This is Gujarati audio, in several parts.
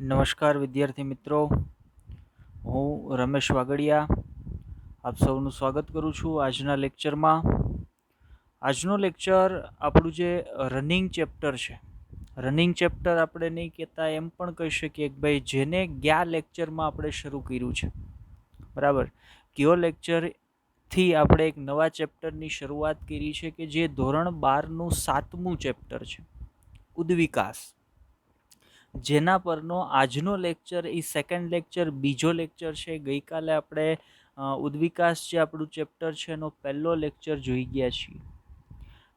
નમસ્કાર વિદ્યાર્થી મિત્રો, હું રમેશ વાગડિયા આપ સૌનું સ્વાગત કરું છું આજના લેક્ચરમાં. આજનો લેક્ચર આપણું જે રનિંગ ચેપ્ટર છે, રનિંગ ચેપ્ટર આપણે નહીં કહેતા એમ પણ કહી શકીએ કે ભાઈ જેને ગયા લેક્ચરમાં આપણે શરૂ કર્યું છે. બરાબર, કયો લેક્ચરથી આપણે એક નવા ચેપ્ટરની શરૂઆત કરી છે કે જે ધોરણ 12નું 7મું ચેપ્ટર છે, ઉદ્વિકાસ. જેના પરનો આજનો લેક્ચર એ સેકન્ડ લેક્ચર, બીજો લેક્ચર છે. ગઈકાલે આપણે ઉદ્વિકાસ જે આપણું ચેપ્ટર છે એનો પહેલો લેક્ચર જોઈ ગયા છીએ.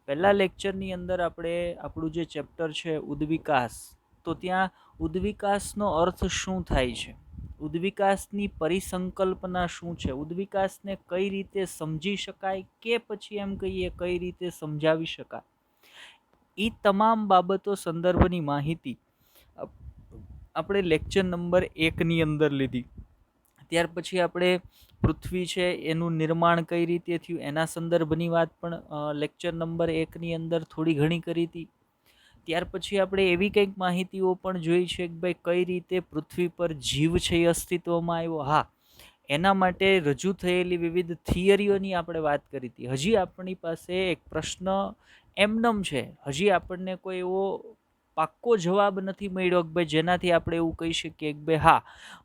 પહેલા લેક્ચરની અંદર આપણે આપણું જે ચેપ્ટર છે ઉદ્વિકાસ, તો ત્યાં ઉદ્વિકાસનો અર્થ શું થાય છે, ઉદ્વિકાસની પરિસંકલ્પના શું છે, ઉદ્વિકાસને કઈ રીતે સમજી શકાય કે પછી એમ કહીએ કઈ રીતે સમજાવી શકાય, એ તમામ બાબતો સંદર્ભની માહિતી આપણે લેક્ચર નંબર 1ની અંદર લીધી. ત્યાર પછી આપણે પૃથ્વી છે એનું નિર્માણ કઈ રીતે થયું એના સંદર્ભની વાત પણ લેક્ચર નંબર 1ની અંદર થોડી ઘણી કરી હતી. ત્યાર પછી આપણે એવી કંઈક માહિતીઓ પણ જોઈ છે કે ભાઈ કઈ રીતે પૃથ્વી પર જીવ છે એ અસ્તિત્વમાં આવ્યો. હા, એના માટે રજૂ થયેલી વિવિધ થિયરીઓની આપણે વાત કરી હતી. હજી આપણી પાસે એક પ્રશ્ન એમનેમ છે, હજી આપણને કોઈ એવો પાક્કો જવાબ નથી મળ્યો કે ભાઈ જેનાથી આપણે એવું કહી શકીએ કે ભાઈ હા,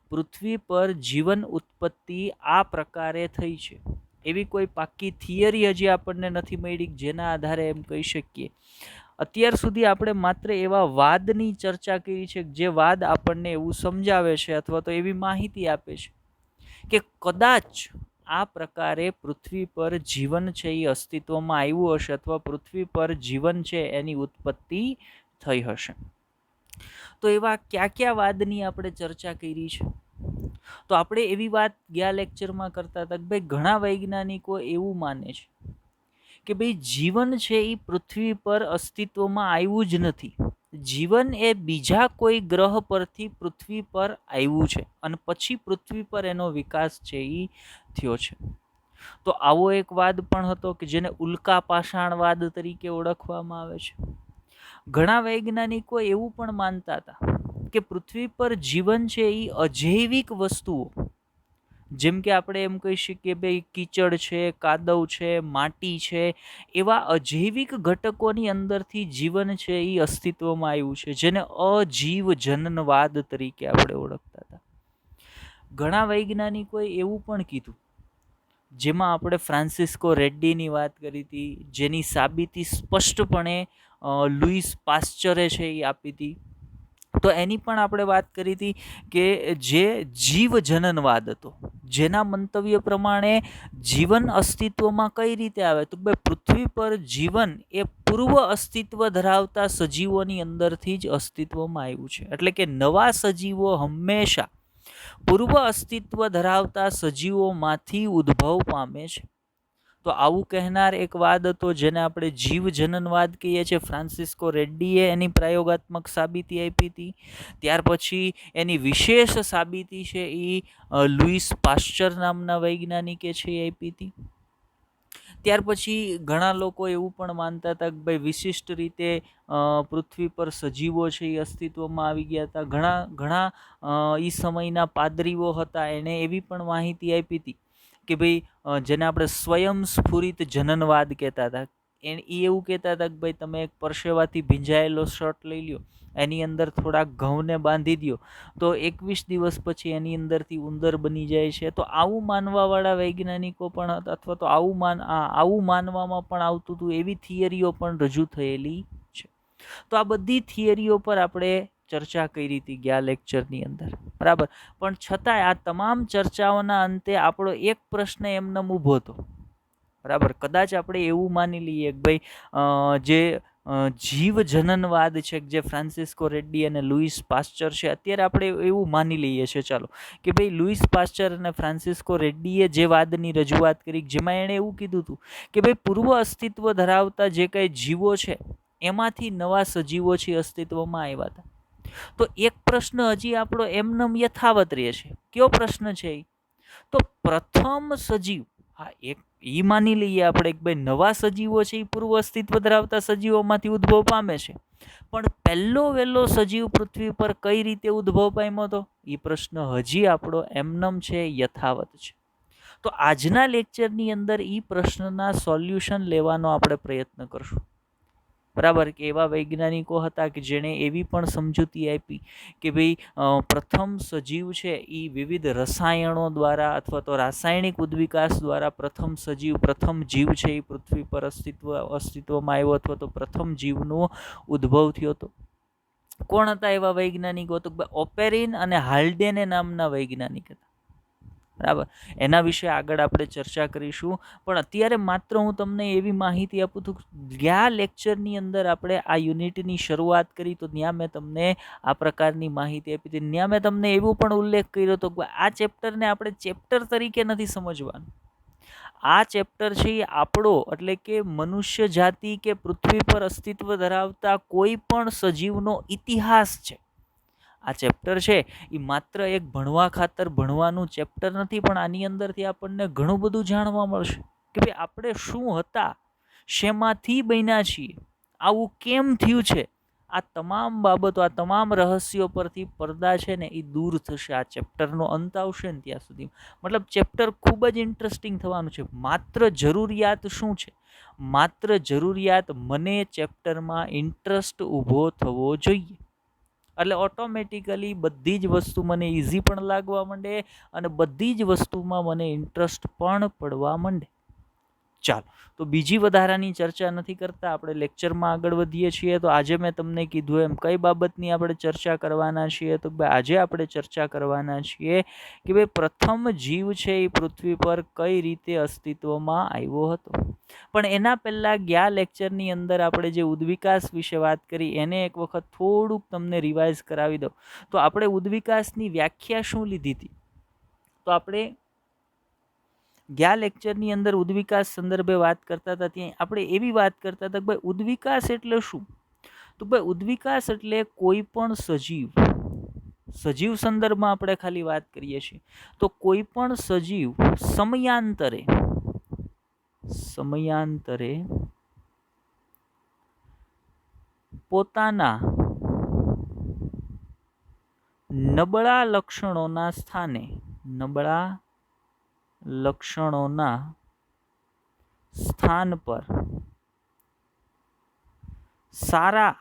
પૃથ્વી પર જીવન ઉત્પત્તિ આ પ્રકારે થઈ છે. એવી કોઈ પાક્કી થિયરી હજી આપણને નથી મળી જેના આધારે એમ કહી શકીએ. અત્યાર સુધી આપણે માત્ર એવા વાદની ચર્ચા કરી છે જે વાદ આપણને એવું સમજાવે છે અથવા તો એવી માહિતી આપે છે કે કદાચ આ પ્રકારે પૃથ્વી પર જીવન છે એ અસ્તિત્વમાં આવ્યું હશે અથવા પૃથ્વી પર જીવન છે એની ઉત્પત્તિ થઈ હશે. તો એવા કયા કયા વાદની આપણે ચર્ચા કરી છે? તો આપણે એવી વાત ગયા લેક્ચરમાં કરતા હતા કે ભાઈ ઘણા વૈજ્ઞાનિકો એવું માને છે કે ભાઈ જીવન છે એ પૃથ્વી પર અસ્તિત્વમાં આવ્યું જ નથી. જીવન એ બીજા કોઈ ગ્રહ પરથી પૃથ્વી પર આવ્યું છે અને પછી પૃથ્વી પર એનો વિકાસ છે એ થયો છે. તો આવો એક વાદ પણ હતો કે જેને ઉલ્કા પાષાણવાદ તરીકે ઓળખવામાં આવે છે. ઘણા વૈજ્ઞાનિકો એવું પણ માનતા હતા કે પૃથ્વી પર જીવન છે એ અજૈવિક વસ્તુઓ, જેમ કે આપણે એમ કહી શકીએ ભાઈ કીચડ છે, કાદવ છે, માટી છે, એવા અજૈવિક ઘટકોની અંદરથી જીવન છે એ અસ્તિત્વમાં આવ્યું છે, જેને અજીવજનનવાદ તરીકે આપણે ઓળખતા હતા. ઘણા વૈજ્ઞાનિકોએ એવું પણ કીધું, જેમાં આપણે ફ્રાન્સિસ્કો રેડ્ડીની વાત કરી હતી, જેની સાબિતી સ્પષ્ટપણે લુઈસ પાસ્ચરે છે એ આપી હતી. તો એની પણ આપણે વાત કરી હતી કે જે જીવજનનવાદ હતો, જેના મંતવ્ય પ્રમાણે જીવન અસ્તિત્વમાં કઈ રીતે આવે તો ભાઈ પૃથ્વી પર જીવન એ પૂર્વ અસ્તિત્વ ધરાવતા સજીવોની અંદરથી જ અસ્તિત્વમાં આવ્યું છે. એટલે કે નવા સજીવો હંમેશા પૂર્વ અસ્તિત્વ ધરાવતા સજીવોમાંથી ઉદ્ભવ પામે છે. તો આવું કહેનાર એક વાદ હતો જેને આપણે જીવજનનવાદ કહીએ છીએ. ફ્રાન્સિસ્કો રેડ્ડીએ એની પ્રયોગાત્મક સાબિતી આપી હતી. ત્યાર પછી એની વિશેષ સાબિતી છે એ લુઈસ પાસ્ચર નામના વૈજ્ઞાનિકે છે એ આપી હતી. ત્યાર પછી ઘણા લોકો એવું પણ માનતા હતા કે ભાઈ વિશિષ્ટ રીતે પૃથ્વી પર સજીવો છે એ અસ્તિત્વમાં આવી ગયા હતા. ઘણા એ સમયના પાદરીઓ હતા, એણે એવી પણ માહિતી આપી હતી કે ભાઈ જેને આપણે સ્વયંસ્ફુરિત જનનવાદ કહેતા હતા. એ એવું કહેતા હતા કે ભાઈ તમે એક પરસેવાથી ભીંજાયેલો શર્ટ લઈ લ્યો, એની અંદર થોડાક ઘઉંને બાંધી દો તો 21 દિવસ પછી એની અંદરથી ઉંદર બની જાય છે. તો આવું માનવાવાળા વૈજ્ઞાનિકો પણ હતા, અથવા તો આવું માનવામાં પણ આવતું હતું. એવી થિયરીઓ પણ રજૂ થયેલી છે. તો આ બધી થિયરીઓ પર આપણે ચર્ચા કરી હતી ગયા લેક્ચરની અંદર, બરાબર. પણ છતાંય આ તમામ ચર્ચાઓના અંતે આપણો એક પ્રશ્ન એમને ઊભો હતો, બરાબર. કદાચ આપણે એવું માની લઈએ કે ભાઈ જે જીવજનનવાદ છે જે ફ્રાન્સિસ્કો રેડ્ડી અને લુઈસ પાસ્ચર છે, અત્યારે આપણે એવું માની લઈએ છીએ ચાલો કે ભાઈ લુઈસ પાસ્ચર અને ફ્રાન્સિસ્કો રેડ્ડીએ જે વાદની રજૂઆત કરી, જેમાં એણે એવું કીધું હતું કે ભાઈ પૂર્વ અસ્તિત્વ ધરાવતા જે કંઈ જીવો છે એમાંથી નવા સજીવો છે અસ્તિત્વમાં આવ્યા હતા. તો એક પ્રશ્ન હજી આપણો એમનેમ યથાવત રહે છે. કયો પ્રશ્ન છે? તો પ્રથમ સજીવ, હા, એક એ માની લઈએ આપણે કે ભાઈ નવા સજીવો છે એ પૂર્વ અસ્તિત્વ ધરાવતા સજીવોમાંથી ઉદ્ભવ પામે છે, પણ પહેલો વહેલો સજીવ પૃથ્વી પર કઈ રીતે ઉદ્ભવ પામ્યો હતો એ પ્રશ્ન હજી આપણો એમનેમ છે, યથાવત છે. તો આજના લેક્ચરની અંદર એ પ્રશ્નના સોલ્યુશન લેવાનો આપણે પ્રયત્ન કરશું. બરાબર, કે એવા વૈજ્ઞાનિકો હતા કે જેણે એવી પણ સમજૂતી આપી કે ભાઈ પ્રથમ સજીવ છે એ વિવિધ રસાયણો દ્વારા અથવા તો રાસાયણિક ઉદ્વિકાસ દ્વારા પ્રથમ જીવ છે એ પૃથ્વી પર અસ્તિત્વમાં આવ્યો અથવા તો પ્રથમ જીવનો ઉદ્ભવ થયો હતો. કોણ હતા એવા વૈજ્ઞાનિકો? તો ઓપેરિન અને હાલ્ડેને નામના વૈજ્ઞાનિક હતા. બરાબર, એના વિશે આગળ આપણે ચર્ચા કરીશું, પણ અત્યારે માત્ર હું તમને એવી માહિતી આપું છું. ગયા લેક્ચરની અંદર આપણે આ યુનિટની શરૂઆત કરી તો ત્યાં મેં તમને આ પ્રકારની માહિતી આપી હતી. ત્યાં મેં તમને એવું પણ ઉલ્લેખ કર્યો હતો કે આ ચેપ્ટરને આપણે ચેપ્ટર તરીકે નથી સમજવાનું. આ ચેપ્ટર છે એ આપણો એટલે કે મનુષ્ય જાતિ કે પૃથ્વી પર અસ્તિત્વ ધરાવતા કોઈ પણ સજીવનો ઇતિહાસ છે. આ ચેપ્ટર છે એ માત્ર એક ભણવા ખાતર ભણવાનું ચેપ્ટર નથી, પણ આની અંદરથી આપણને ઘણું બધું જાણવા મળશે કે ભાઈ આપણે શું હતા, શેમાંથી બન્યા છીએ, આવું કેમ થયું છે. આ તમામ બાબતો, આ તમામ રહસ્યો પરથી પડદા છે ને એ દૂર થશે. આ ચેપ્ટરનો અંત આવશે ને ત્યાં સુધી, મતલબ ચેપ્ટર ખૂબ જ ઇન્ટરેસ્ટિંગ થવાનું છે. માત્ર જરૂરિયાત શું છે? માત્ર જરૂરિયાત મને ચેપ્ટરમાં ઇન્ટરેસ્ટ ઊભો થવો જોઈએ, એટલે ઓટોમેટિકલી બધી જ વસ્તુ મને ઇઝી પણ લાગવા માંડે અને બધી જ વસ્તુમાં મને ઇન્ટરેસ્ટ પણ પડવા માંડે. ચાલો, તો બીજી વધારાની ચર્ચા નથી કરતા, આપણે લેક્ચરમાં આગળ વધીએ છીએ. તો આજે મેં તમને કીધું એમ કઈ બાબતની આપણે ચર્ચા કરવાના છીએ? તો આજે આપણે ચર્ચા કરવાના છીએ કે ભાઈ પ્રથમ જીવ છે એ પૃથ્વી પર કઈ રીતે અસ્તિત્વમાં આવ્યો હતો. પણ એના પહેલાં ગયા લેક્ચરની અંદર આપણે જે ઉદ્વિકાસ વિશે વાત કરી એને એક વખત થોડુંક તમને રિવાઇઝ કરાવી દઉં. તો આપણે ઉદ્વિકાસની વ્યાખ્યા શું લીધી હતી? તો આપણે ગયા લેક્ચરની અંદર ઉદ્વિકાસ સંદર્ભે વાત કરતા હતા, ત્યાં આપણે એવી વાત કરતા હતા કે ભાઈ ઉદ્વિકાસ એટલે શું? તો ભાઈ ઉદ્વિકાસ એટલે કોઈ પણ સજીવ સંદર્ભમાં આપણે ખાલી વાત કરીએ છીએ. તો કોઈ પણ સજીવ સમયાંતરે પોતાના નબળા લક્ષણોના સ્થાન પર સારા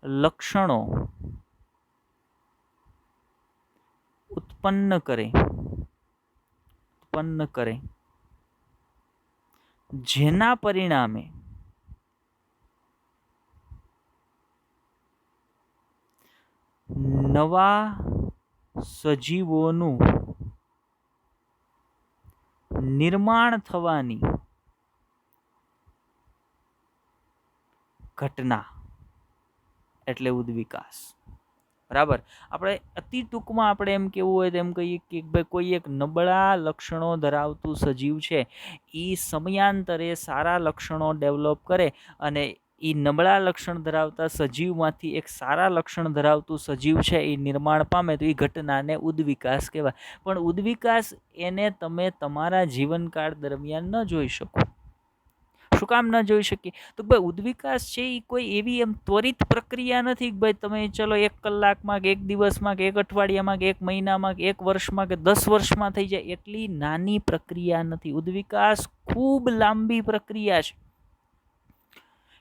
લક્ષણો ઉત્પન્ન કરે જેના પરિણામે નવા સજીવોનું નિર્માણ થવાની ઘટના એટલે ઉદ્વિકાસ. બરાબર, આપણે અતિ ટૂંકમાં આપણે એમ કેવું હોય તો એમ કહીએ કે ભાઈ કોઈ એક નબળા લક્ષણો ધરાવતું સજીવ છે એ સમયાંતરે સારા લક્ષણો ડેવલપ કરે અને એ નબળા લક્ષણ ધરાવતા સજીવમાંથી એક સારા લક્ષણ ધરાવતું સજીવ છે એ નિર્માણ પામે તો એ ઘટનાને ઉદ્વિકાસ કહેવાય. પણ ઉદ્વિકાસ એને તમે તમારા જીવનકાળ દરમિયાન ન જોઈ શકો. શું કામ ન જોઈ શકીએ? તો ભાઈ ઉદ્વિકાસ છે એ કોઈ એવી એમ ત્વરિત પ્રક્રિયા નથી કે ભાઈ તમે ચલો 1 કલાકમાં કે 1 દિવસમાં કે 1 અઠવાડિયામાં કે 1 મહિનામાં કે 1 વર્ષમાં કે 10 વર્ષમાં થઈ જાય એટલી નાની પ્રક્રિયા નથી. ઉદ્વિકાસ ખૂબ લાંબી પ્રક્રિયા છે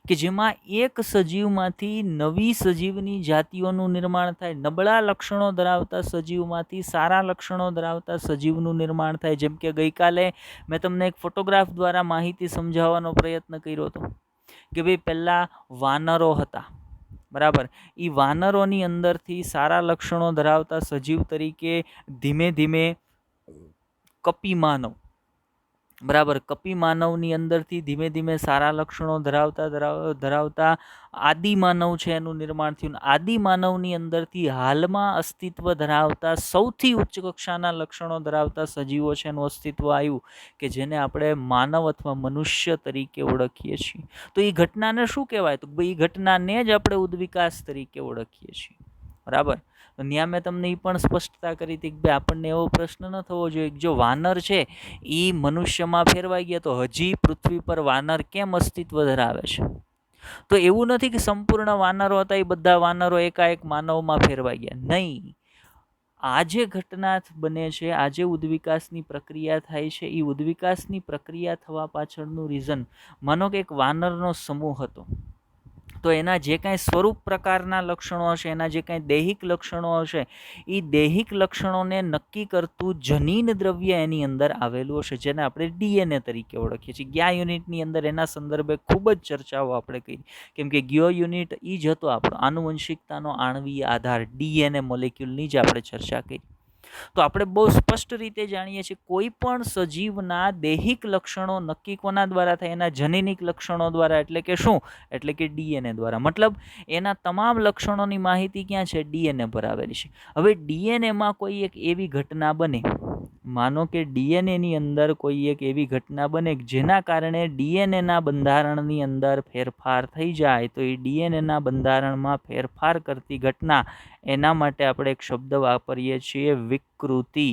કે જેમાં એક સજીવમાંથી નવી સજીવની જાતિઓનું નિર્માણ થાય, નબળા લક્ષણો ધરાવતા સજીવમાંથી સારા લક્ષણો ધરાવતા સજીવનું નિર્માણ થાય. જેમ કે ગઈકાલે મેં તમને એક ફોટોગ્રાફ દ્વારા માહિતી સમજાવવાનો પ્રયત્ન કર્યો હતો કે ભાઈ પહેલાં વાનરો હતા. બરાબર, એ વાનરોની અંદરથી સારા લક્ષણો ધરાવતા સજીવ તરીકે ધીમે ધીમે કપી માનવ, બરાબર, કપી માનવની અંદરથી ધીમે ધીમે સારા લક્ષણો ધરાવતા આદિમાનવ છે એનું નિર્માણ થયું. આદિમાનવની અંદરથી હાલમાં અસ્તિત્વ ધરાવતા સૌથી ઉચ્ચ કક્ષાના લક્ષણો ધરાવતા સજીવો છે એનું અસ્તિત્વ આવ્યું કે જેને આપણે માનવ અથવા મનુષ્ય તરીકે ઓળખીએ છીએ. તો એ ઘટનાને શું કહેવાય? તો એ ઘટનાને જ આપણે ઉદ્વિકાસ તરીકે ઓળખીએ છીએ. બરાબર. તો ત્યાં મેં તમને એ પણ સ્પષ્ટતા કરી હતી કે ભાઈ આપણને એવો પ્રશ્ન ન થવો જોઈએ કે જો વાનર છે એ મનુષ્યમાં ફેરવાઈ ગયા તો હજી પૃથ્વી પર વાનર કેમ અસ્તિત્વ ધરાવે છે. તો એવું નથી કે સંપૂર્ણ વાનરો હતા એ બધા વાનરો એકાએક માનવમાં ફેરવાઈ ગયા, નહીં. આ જે ઘટના બને છે, આ જે ઉદ્વિકાસની પ્રક્રિયા થાય છે, એ ઉદ્વિકાસની પ્રક્રિયા થવા પાછળનું રીઝન, માનો કે એક વાનરનો સમૂહ હતો, તો એના જે કાંઈ સ્વરૂપ પ્રકારના લક્ષણો હશે, એના જે કાંઈ દૈહિક લક્ષણો હશે, એ દૈહિક લક્ષણોને નક્કી કરતું જનીન દ્રવ્ય એની અંદર આવેલું હશે, જેને આપણે ડીએનએ તરીકે ઓળખીએ છીએ. ગયા યુનિટની અંદર એના સંદર્ભે ખૂબ જ ચર્ચાઓ આપણે કરી, કેમ કે ગયો યુનિટ એ જ હતો આપણો આનુવંશિકતાનો આણ્વીય આધાર, ડીએનએ મોલેક્યુલની જ આપણે ચર્ચા કરી. તો આપણે બહુ સ્પષ્ટ રીતે જાણીએ છીએ કોઈ પણ સજીવના દૈહિક લક્ષણો નક્કી કોના દ્વારા થાય? એના જનીનિક લક્ષણો દ્વારા. એટલે કે શું? એટલે કે ડીએનએ દ્વારા. મતલબ એના તમામ લક્ષણોની માહિતી ક્યાં છે? ડીએનએ પર આવેલી છે. હવે ડીએનએમાં કોઈ એક એવી ઘટના બને, માનો કે ડીએનએની અંદર કોઈ એક એવી ઘટના બને જેના કારણે ડીએનએના બંધારણની અંદર ફેરફાર થઈ જાય, તો એ ડીએનએના બંધારણમાં ફેરફાર કરતી ઘટના, એના માટે આપણે એક શબ્દ વાપરીએ છીએ, વિકૃતિ.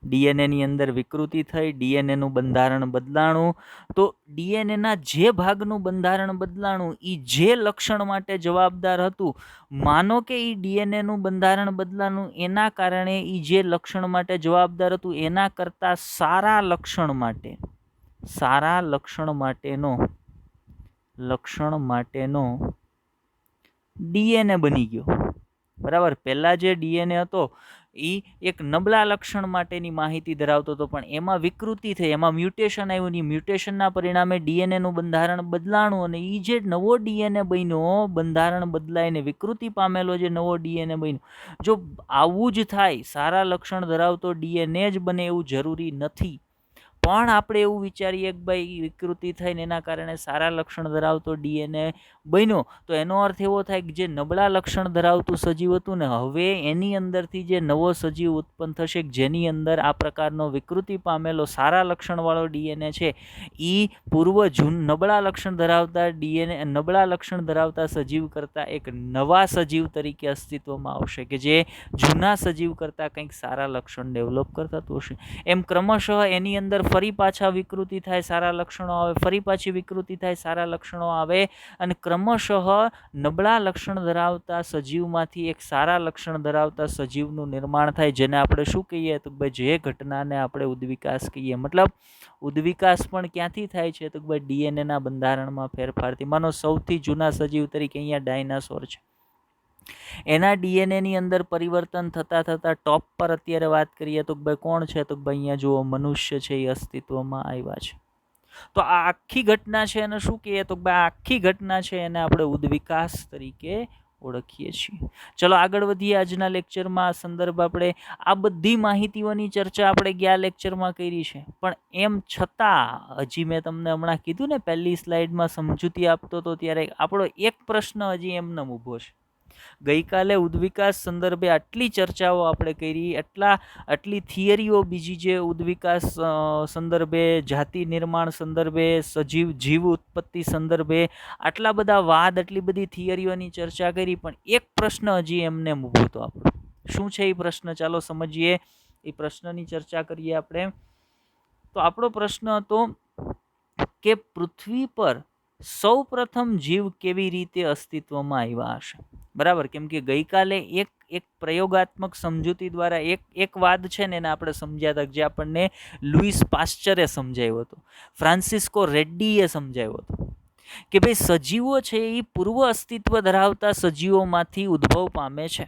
ડીએનએની અંદર વિકૃતિ થઈ, ડીએનએનું બંધારણ બદલાણું. તો ડીએનએના જે ભાગનું બંધારણ બદલાણું એ જે લક્ષણ માટે જવાબદાર હતું, માનો કે એ ડીએનએનું બંધારણ બદલાણું એના કારણે એ જે લક્ષણ માટે જવાબદાર હતું એના કરતાં સારા લક્ષણ માટેનો ડીએનએ બની ગયો. બરાબર. પહેલા જે ડીએનએ હતો એ એક નબળા લક્ષણ માટેની માહિતી ધરાવતો હતો, પણ એમાં વિકૃતિ થઈ, એમાં મ્યુટેશન આવ્યું, ને મ્યુટેશનના પરિણામે ડીએનએનું બંધારણ બદલાણું, અને એ જે નવો ડીએનએ બન્યો, બંધારણ બદલાઈને વિકૃતિ પામેલો જે નવો ડીએનએ બન્યો, જો આવું જ થાય, સારા લક્ષણ ધરાવતો ડીએનએ જ બને એવું જરૂરી નથી. પણ આપણે એવું વિચારીએ કે ભાઈ વિકૃતિ થઈને એના કારણે સારા લક્ષણ ધરાવતો ડીએનએ બન્યો, તો એનો અર્થ એવો થાય કે જે નબળા લક્ષણ ધરાવતું સજીવ હતું ને, હવે એની અંદરથી જે નવો સજીવ ઉત્પન્ન થશે જેની અંદર આ પ્રકારનો વિકૃતિ પામેલો સારા લક્ષણવાળો ડીએનએ છે, એ પૂર્વ નબળા લક્ષણ ધરાવતા સજીવ કરતાં એક નવા સજીવ તરીકે અસ્તિત્વમાં આવશે, કે જે જૂના સજીવ કરતાં કંઈક સારા લક્ષણ ડેવલપ કરતું હશે. એમ ક્રમશઃ એની અંદર ફરી પાછા વિકૃતિ થાય, સારા લક્ષણો આવે, ફરી પાછી વિકૃતિ થાય, સારા લક્ષણો આવે, અને ક્રમશઃ નબળા લક્ષણ ધરાવતા સજીવમાંથી એક સારા લક્ષણ ધરાવતા સજીવનું નિર્માણ થાય, જેને આપણે શું કહીએ? તો ભાઈ જે ઘટનાને આપણે ઉદ્વિકાસ કહીએ. મતલબ ઉદ્વિકાસ પણ ક્યાંથી થાય છે? તો ભાઈ ડીએનએના બંધારણમાં ફેરફારથી. માનો સૌથી જૂના સજીવ તરીકે અહીંયા ડાયનાસોર છે, એના ડીએનએની અંદર પરિવર્તન થતાં થતાં ટોપ પર અત્યારે વાત કરીએ તો ભાઈ કોણ છે? તો ભાઈ અહીંયા જુઓ, મનુષ્ય છે એ અસ્તિત્વમાં આવ્યા છે. તો આ આખી ઘટના છે એને શું કહીએ? તો ભાઈ આખી ઘટના છે એને આપણે ઉદ્વિકાસ તરીકે ઓળખીએ છીએ. ચલો આગળ વધીએ. આજના લેક્ચરમાં આ સંદર્ભ આપણે આ બધી માહિતીઓની ચર્ચા આપણે ગયા લેક્ચરમાં કરી છે, પણ એમ છતાં હજી મેં તમને હમણાં કીધું ને, પહેલી સ્લાઇડમાં સમજૂતી આપતો હતો ત્યારે આપણો એક પ્રશ્ન હજી એમને ઊભો છે. ગઈકાલે ઉદ્વિકાસ સંદર્ભે આટલી ચર્ચાઓ આપણે કરી, આટલી થિયરીઓ બીજી જે ઉદ્વિકાસ સંદર્ભે, જાતિ નિર્માણ સંદર્ભે, જીવ ઉત્પત્તિ સંદર્ભે આટલા બધા વાદ, આટલી બધી થિયરીઓની ચર્ચા કરી, પણ એક પ્રશ્ન હજી એમને ઊભો હતો આપણો. શું છે એ પ્રશ્ન? ચાલો સમજીએ. એ પ્રશ્નની ચર્ચા કરીએ આપણે. તો આપણો પ્રશ્ન હતો કે પૃથ્વી પર સૌ પ્રથમ જીવ કેવી રીતે અસ્તિત્વમાં આવ્યા હશે? બરાબર. કેમ કે ગઈકાલે એક પ્રયોગાત્મક સમજૂતી દ્વારા એક વાદ છે ને એને આપણે સમજ્યા હતા, જે આપણને લુઈસ પાસ્ચરે સમજાવ્યો હતો, ફ્રાન્સિસ્કો રેડ્ડીએ સમજાવ્યો હતો, કે ભાઈ સજીવો છે એ પૂર્વ અસ્તિત્વ ધરાવતા સજીવોમાંથી ઉદ્ભવ પામે છે.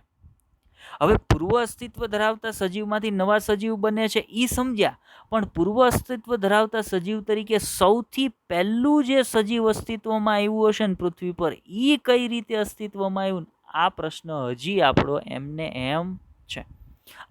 હવે પૂર્વ અસ્તિત્વ ધરાવતા સજીવમાંથી નવા સજીવ બને છે એ સમજ્યા, પણ પૂર્વ અસ્તિત્વ ધરાવતા સજીવ તરીકે સૌથી પહેલું જે સજીવ અસ્તિત્વમાં આવ્યું હશે ને પૃથ્વી પર, એ કઈ રીતે અસ્તિત્વમાં આવ્યું? આ પ્રશ્ન હજી આપણો એમને એમ છે.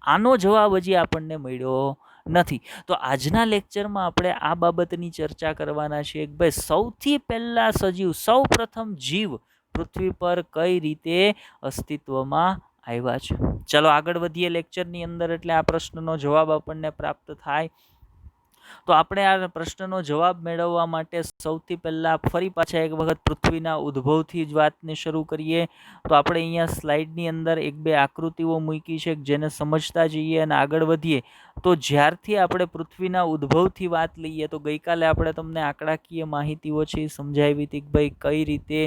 આનો જવાબ હજી આપણને મળ્યો નથી. તો આજના લેક્ચરમાં આપણે આ બાબતની ચર્ચા કરવાના છીએ કે ભાઈ સૌથી પહેલા સજીવ, સૌ પ્રથમ જીવ પૃથ્વી પર કઈ રીતે અસ્તિત્વમાં આવ્યા છે. ચલો આગળ વધીએ લેક્ચરની અંદર, એટલે આ પ્રશ્નનો જવાબ આપણને પ્રાપ્ત થાય. તો આપણે આ પ્રશ્નનો જવાબ મેળવવા માટે સૌથી પહેલાં ફરી પાછા એક વખત પૃથ્વીના ઉદ્ભવથી જ વાતને શરૂ કરીએ. તો આપણે અહીંયા સ્લાઇડની અંદર એક બે આકૃતિઓ મૂકી છે, જેને સમજતા જઈએ અને આગળ વધીએ. તો જ્યારથી આપણે પૃથ્વીના ઉદ્ભવથી વાત લઈએ, તો ગઈકાલે આપણે તમને આંકડાકીય માહિતીઓ છે એ સમજાવી હતી કે ભાઈ કઈ રીતે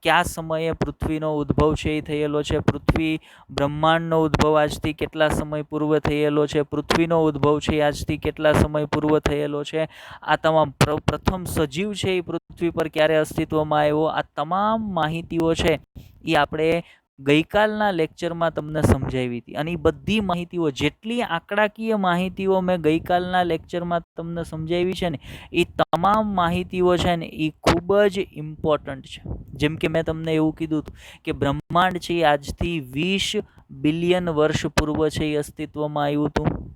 કયા સમયે પૃથ્વીનો ઉદ્ભવ છે એ થયેલો છે, પૃથ્વી બ્રહ્માંડનો ઉદ્ભવ આજથી કેટલા સમય પૂર્વ થયેલો છે, પૃથ્વીનો ઉદ્ભવ છે આજથી કેટલા સમય પૂર્વ થયેલો છે, આ તમામ પ્રથમ સજીવ છે એ પૃથ્વી પર ક્યારે અસ્તિત્વમાં આવ્યો, આ તમામ માહિતીઓ છે એ આપણે ગઈકાલના લેક્ચરમાં તમને સમજાવી હતી. અને એ બધી માહિતીઓ, જેટલી આંકડાકીય માહિતીઓ મેં ગઈકાલના લેક્ચરમાં તમને સમજાવી છે ને, એ તમામ માહિતીઓ છે ને એ ખૂબ જ ઇમ્પોર્ટન્ટ છે. જેમ કે મેં તમને એવું કીધું હતું કે બ્રહ્માંડ છે એ આજથી 20 બિલિયન વર્ષ પૂર્વ છે એ અસ્તિત્વમાં આવ્યું હતું.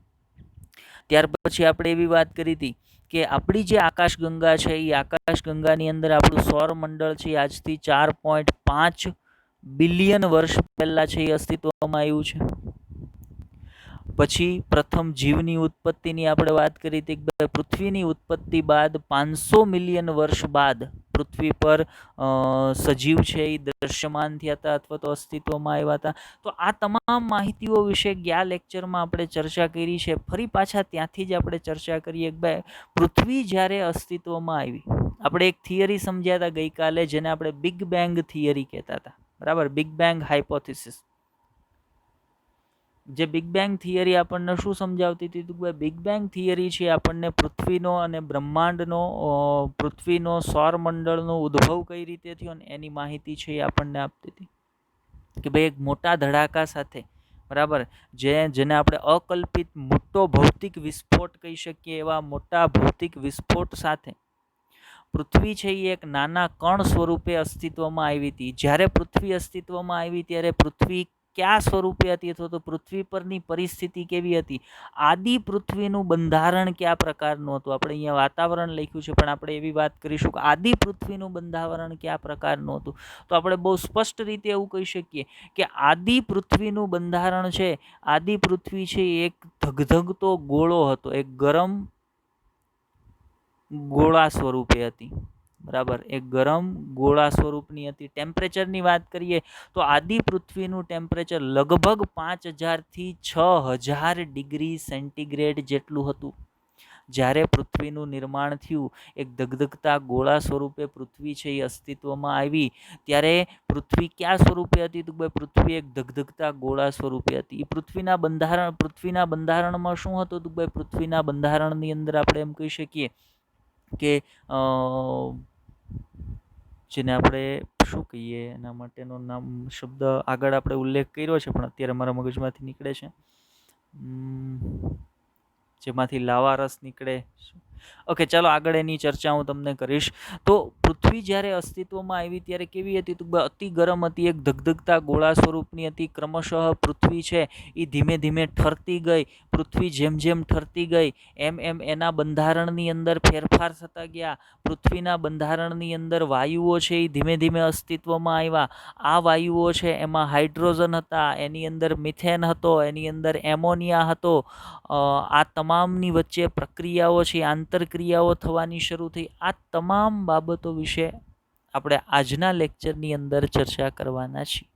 ત્યાર પછી આપણે એવી વાત કરી હતી કે આપણી જે આકાશગંગા છે એ આકાશગંગાની અંદર આપણું સૌરમંડળ છે આજથી 4.5 બિલિયન વર્ષ પહેલા છે એ અસ્તિત્વમાં આવ્યું છે. પછી પ્રથમ જીવની ઉત્પત્તિની આપણે વાત કરી હતી કે પૃથ્વીની ઉત્પત્તિ બાદ 500 મિલિયન વર્ષ બાદ પૃથ્વી પર સજીવ છે એ દ્રશ્યમાન થયા હતા અથવા તો અસ્તિત્વમાં આવ્યા હતા. તો આ તમામ માહિતીઓ વિશે ગયા લેક્ચરમાં આપણે ચર્ચા કરી છે. ફરી પાછા ત્યાંથી જ આપણે ચર્ચા કરીએ કે ભાઈ પૃથ્વી જ્યારે અસ્તિત્વમાં આવી, આપણે એક થિયરી સમજ્યા હતા ગઈકાલે, જેને આપણે બિગ બેંગ થિયરી કહેતા હતા. બરાબર, બિગ બેંગ હાઇપોથિસિસ. જે બિગ બેંગ થિયરી આપણને શું સમજાવતી હતી? તો બિગ બેંગ થિયરી છે આપણને પૃથ્વીનો અને બ્રહ્માંડનો, પૃથ્વીનો સૌરમંડળનો ઉદ્ભવ કઈ રીતે થયો ને એની માહિતી છે એ આપણને આપતી હતી કે ભાઈ એક મોટા ધડાકા સાથે, બરાબર, જેને આપણે અકલ્પિત મોટો ભૌતિક વિસ્ફોટ કહી શકીએ, એવા મોટા ભૌતિક વિસ્ફોટ સાથે પૃથ્વી છે એ એક નાના કણ સ્વરૂપે અસ્તિત્વમાં આવી હતી. જ્યારે પૃથ્વી અસ્તિત્વમાં આવી ત્યારે પૃથ્વી કયા સ્વરૂપે હતી અથવા તો પૃથ્વી પરની પરિસ્થિતિ કેવી હતી, આદિ પૃથ્વીનું બંધારણ કયા પ્રકારનું હતું. આપણે અહીંયા વાતાવરણ લખ્યું છે, પણ આપણે એવી વાત કરીશું કે આદિ પૃથ્વીનું બંધારણ કયા પ્રકારનું હતું. તો આપણે બહુ સ્પષ્ટ રીતે એવું કહી શકીએ કે આદિ પૃથ્વીનું બંધારણ છે, આદિ પૃથ્વી છે એક ધગધગતો ગોળો હતો, એક ગરમ ગોળા સ્વરૂપે હતી. બરાબર, એક ગરમ ગોળા સ્વરૂપની હતી. ટેમ્પરેચરની વાત કરીએ તો આદિ પૃથ્વીનું ટેમ્પરેચર લગભગ 5000 થી 6000 ડિગ્રી સેન્ટીગ્રેડ જેટલું હતું. જ્યારે પૃથ્વીનું નિર્માણ થયું, એક ધગધગતા ગોળા સ્વરૂપે પૃથ્વી છે એ અસ્તિત્વમાં આવી, ત્યારે પૃથ્વી કયા સ્વરૂપે હતી? તો ભાઈ પૃથ્વી એક ધગધગતા ગોળા સ્વરૂપે હતી. પૃથ્વીના બંધારણમાં શું હતું? તો ભાઈ પૃથ્વીના બંધારણની અંદર આપણે એમ કહી શકીએ કે જેને આપણે શું કહીએ, એના માટેનો શબ્દ આગળ આપણે ઉલ્લેખ કર્યો છે પણ અત્યારે મારા મગજમાંથી નીકળે છે, જેમાંથી લાવા રસ નીકળે. ઓકે, ચાલો આગળ એની ચર્ચા હું તમને કરીશ. તો પૃથ્વી જ્યારે અસ્તિત્વમાં આવી ત્યારે કેવી હતી? તો અતિ ગરમ હતી, એક ધગધગતા ગોળા સ્વરૂપની હતી. ક્રમશઃ પૃથ્વી છે એ ધીમે ધીમે ઠરતી ગઈ. પૃથ્વી જેમ જેમ ઠરતી ગઈ એમ એમ એના બંધારણની અંદર ફેરફાર થતા ગયા. પૃથ્વીના બંધારણની અંદર વાયુઓ છે એ ધીમે ધીમે અસ્તિત્વમાં આવ્યા. આ વાયુઓ છે એમાં હાઇડ્રોજન હતા, એની અંદર મિથેન હતો, એની અંદર એમોનિયા હતો. આ તમામની વચ્ચે પ્રક્રિયાઓ છે, આંતરક્રિયાઓ થવાની શરૂ થઈ. આ તમામ બાબતો વિશે આપણે આજના લેક્ચરની અંદર ચર્ચા કરવાના છીએ.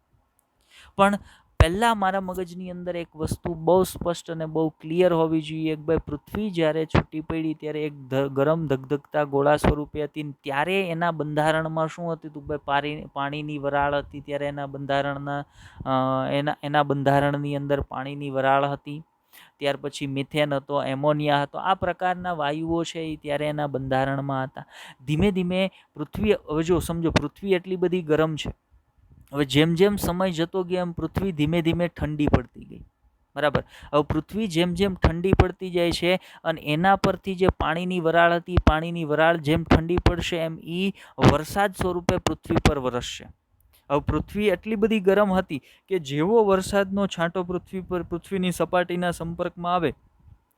પણ પહેલાં મારા મગજની અંદર એક વસ્તુ બહુ સ્પષ્ટ અને બહુ ક્લિયર હોવી જોઈએ કે ભાઈ પૃથ્વી જ્યારે છૂટી પડી ત્યારે એક ગરમ ધગધગતા ગોળા સ્વરૂપે હતી. ત્યારે એના બંધારણમાં શું હતું? તો ભાઈ પાણીની વરાળ હતી. ત્યારે એના બંધારણની અંદર પાણીની વરાળ હતી. ત્યાર પછી મિથેન હતો, એમોનિયા હતો. આ પ્રકારના વાયુઓ છે એ ત્યારે એના બંધારણમાં હતા. ધીમે ધીમે પૃથ્વી, હવે જો સમજો, પૃથ્વી એટલી બધી ગરમ છે. હવે જેમ જેમ સમય જતો ગયો એમ પૃથ્વી ધીમે ધીમે ઠંડી પડતી ગઈ. બરાબર, હવે પૃથ્વી જેમ જેમ ઠંડી પડતી જાય છે અને એના પરથી જે પાણીની વરાળ હતી, પાણીની વરાળ જેમ ઠંડી પડશે એમ એ વરસાદ સ્વરૂપે પૃથ્વી પર વરસશે. હવે પૃથ્વી એટલી બધી ગરમ હતી કે જેવો વરસાદનો છાંટો પૃથ્વીની સપાટીના સંપર્કમાં આવે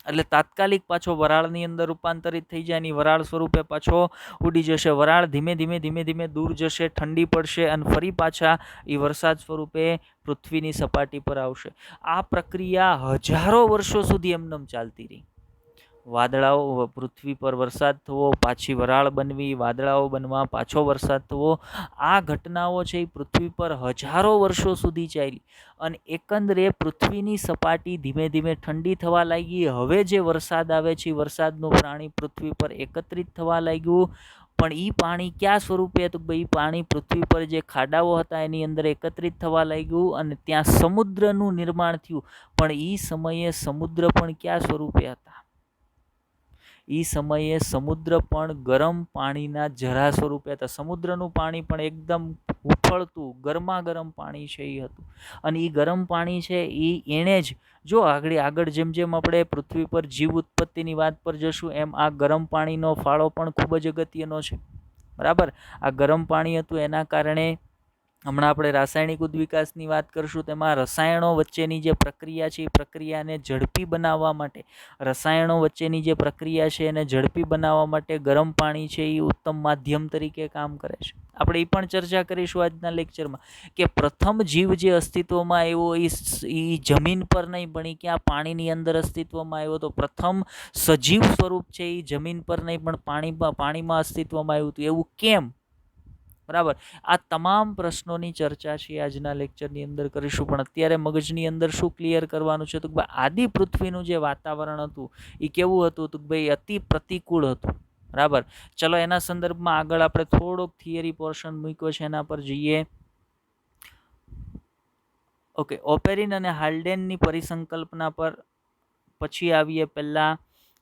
એટલે તાત્કાલિક પાછો વરાળની અંદર રૂપાંતરિત થઈ જાય, એની વરાળ સ્વરૂપે પાછો ઉડી જશે. વરાળ ધીમે ધીમે દૂર જશે, ઠંડી પડશે અને ફરી પાછા એ વરસાદ સ્વરૂપે પૃથ્વીની સપાટી પર આવશે. આ પ્રક્રિયા હજારો વર્ષો સુધી એમનેમ ચાલતી રહી. વાદળાઓ, પૃથ્વી પર વરસાદ થવો, પાછી વરાળ બનવી, વાદળાઓ બનવા, પાછો વરસાદ થવો, આ ઘટનાઓ છે એ પૃથ્વી પર હજારો વર્ષો સુધી ચાલી અને એકંદરે પૃથ્વીની સપાટી ધીમે ધીમે ઠંડી થવા લાગી. હવે જે વરસાદ આવે છે વરસાદનું પાણી પૃથ્વી પર એકત્રિત થવા લાગ્યું. પણ એ પાણી ક્યાં સ્વરૂપે હતું? ભાઈ, પાણી પૃથ્વી પર જે ખાડાઓ હતા એની અંદર એકત્રિત થવા લાગ્યું અને ત્યાં સમુદ્રનું નિર્માણ થયું. પણ એ સમયે સમુદ્ર પણ ક્યાં સ્વરૂપે હતા? એ સમયે સમુદ્ર પણ ગરમ પાણીના ઝરા સ્વરૂપે હતા. સમુદ્રનું પાણી પણ એકદમ ઉફળતું ગરમા ગરમ પાણી છે એ હતું. અને એ ગરમ પાણી છે એણે જ જો આગળ જેમ જેમ આપણે પૃથ્વી પર જીવ ઉત્પત્તિની વાત પર જશું એમ આ ગરમ પાણીનો ફાળો પણ ખૂબ જ અગત્યનો છે. બરાબર, આ ગરમ પાણી હતું એના કારણે હમણાં આપણે રાસાયણિક ઉદ્વિકાસની વાત કરશું તેમાં રસાયણો વચ્ચેની જે પ્રક્રિયા છે એ પ્રક્રિયાને ઝડપી બનાવવા માટે એને ઝડપી બનાવવા માટે ગરમ પાણી છે એ ઉત્તમ માધ્યમ તરીકે કામ કરે છે. આપણે એ પણ ચર્ચા કરીશું આજના લેક્ચરમાં કે પ્રથમ જીવ જે અસ્તિત્વમાં આવ્યો એ જમીન પર નહીં પણ ક્યાં પાણીની અંદર અસ્તિત્વમાં આવ્યો. તો પ્રથમ સજીવ સ્વરૂપ છે એ જમીન પર નહીં પણ પાણીમાં અસ્તિત્વમાં આવ્યું હતું. એવું કેમ? બરાબર, આ તમામ પ્રશ્નોની ચર્ચા છે આજના લેક્ચરની અંદર કરીશું. પણ અત્યારે મગજની અંદર શું ક્લિયર કરવાનું છે? તો ભાઈ આદિ પૃથ્વીનું જે વાતાવરણ હતું એ કેવું હતું? તો ભાઈ અતિ પ્રતિકૂળ હતું. બરાબર, ચલો એના સંદર્ભમાં આગળ આપણે થોડોક થિયરી પોર્શન મૂક્યો છે એના પર જઈએ. ઓકે, ઓપેરિન અને હાલ્ડેનની પરિસંકલ્પના પર પછી આવીએ. પહેલા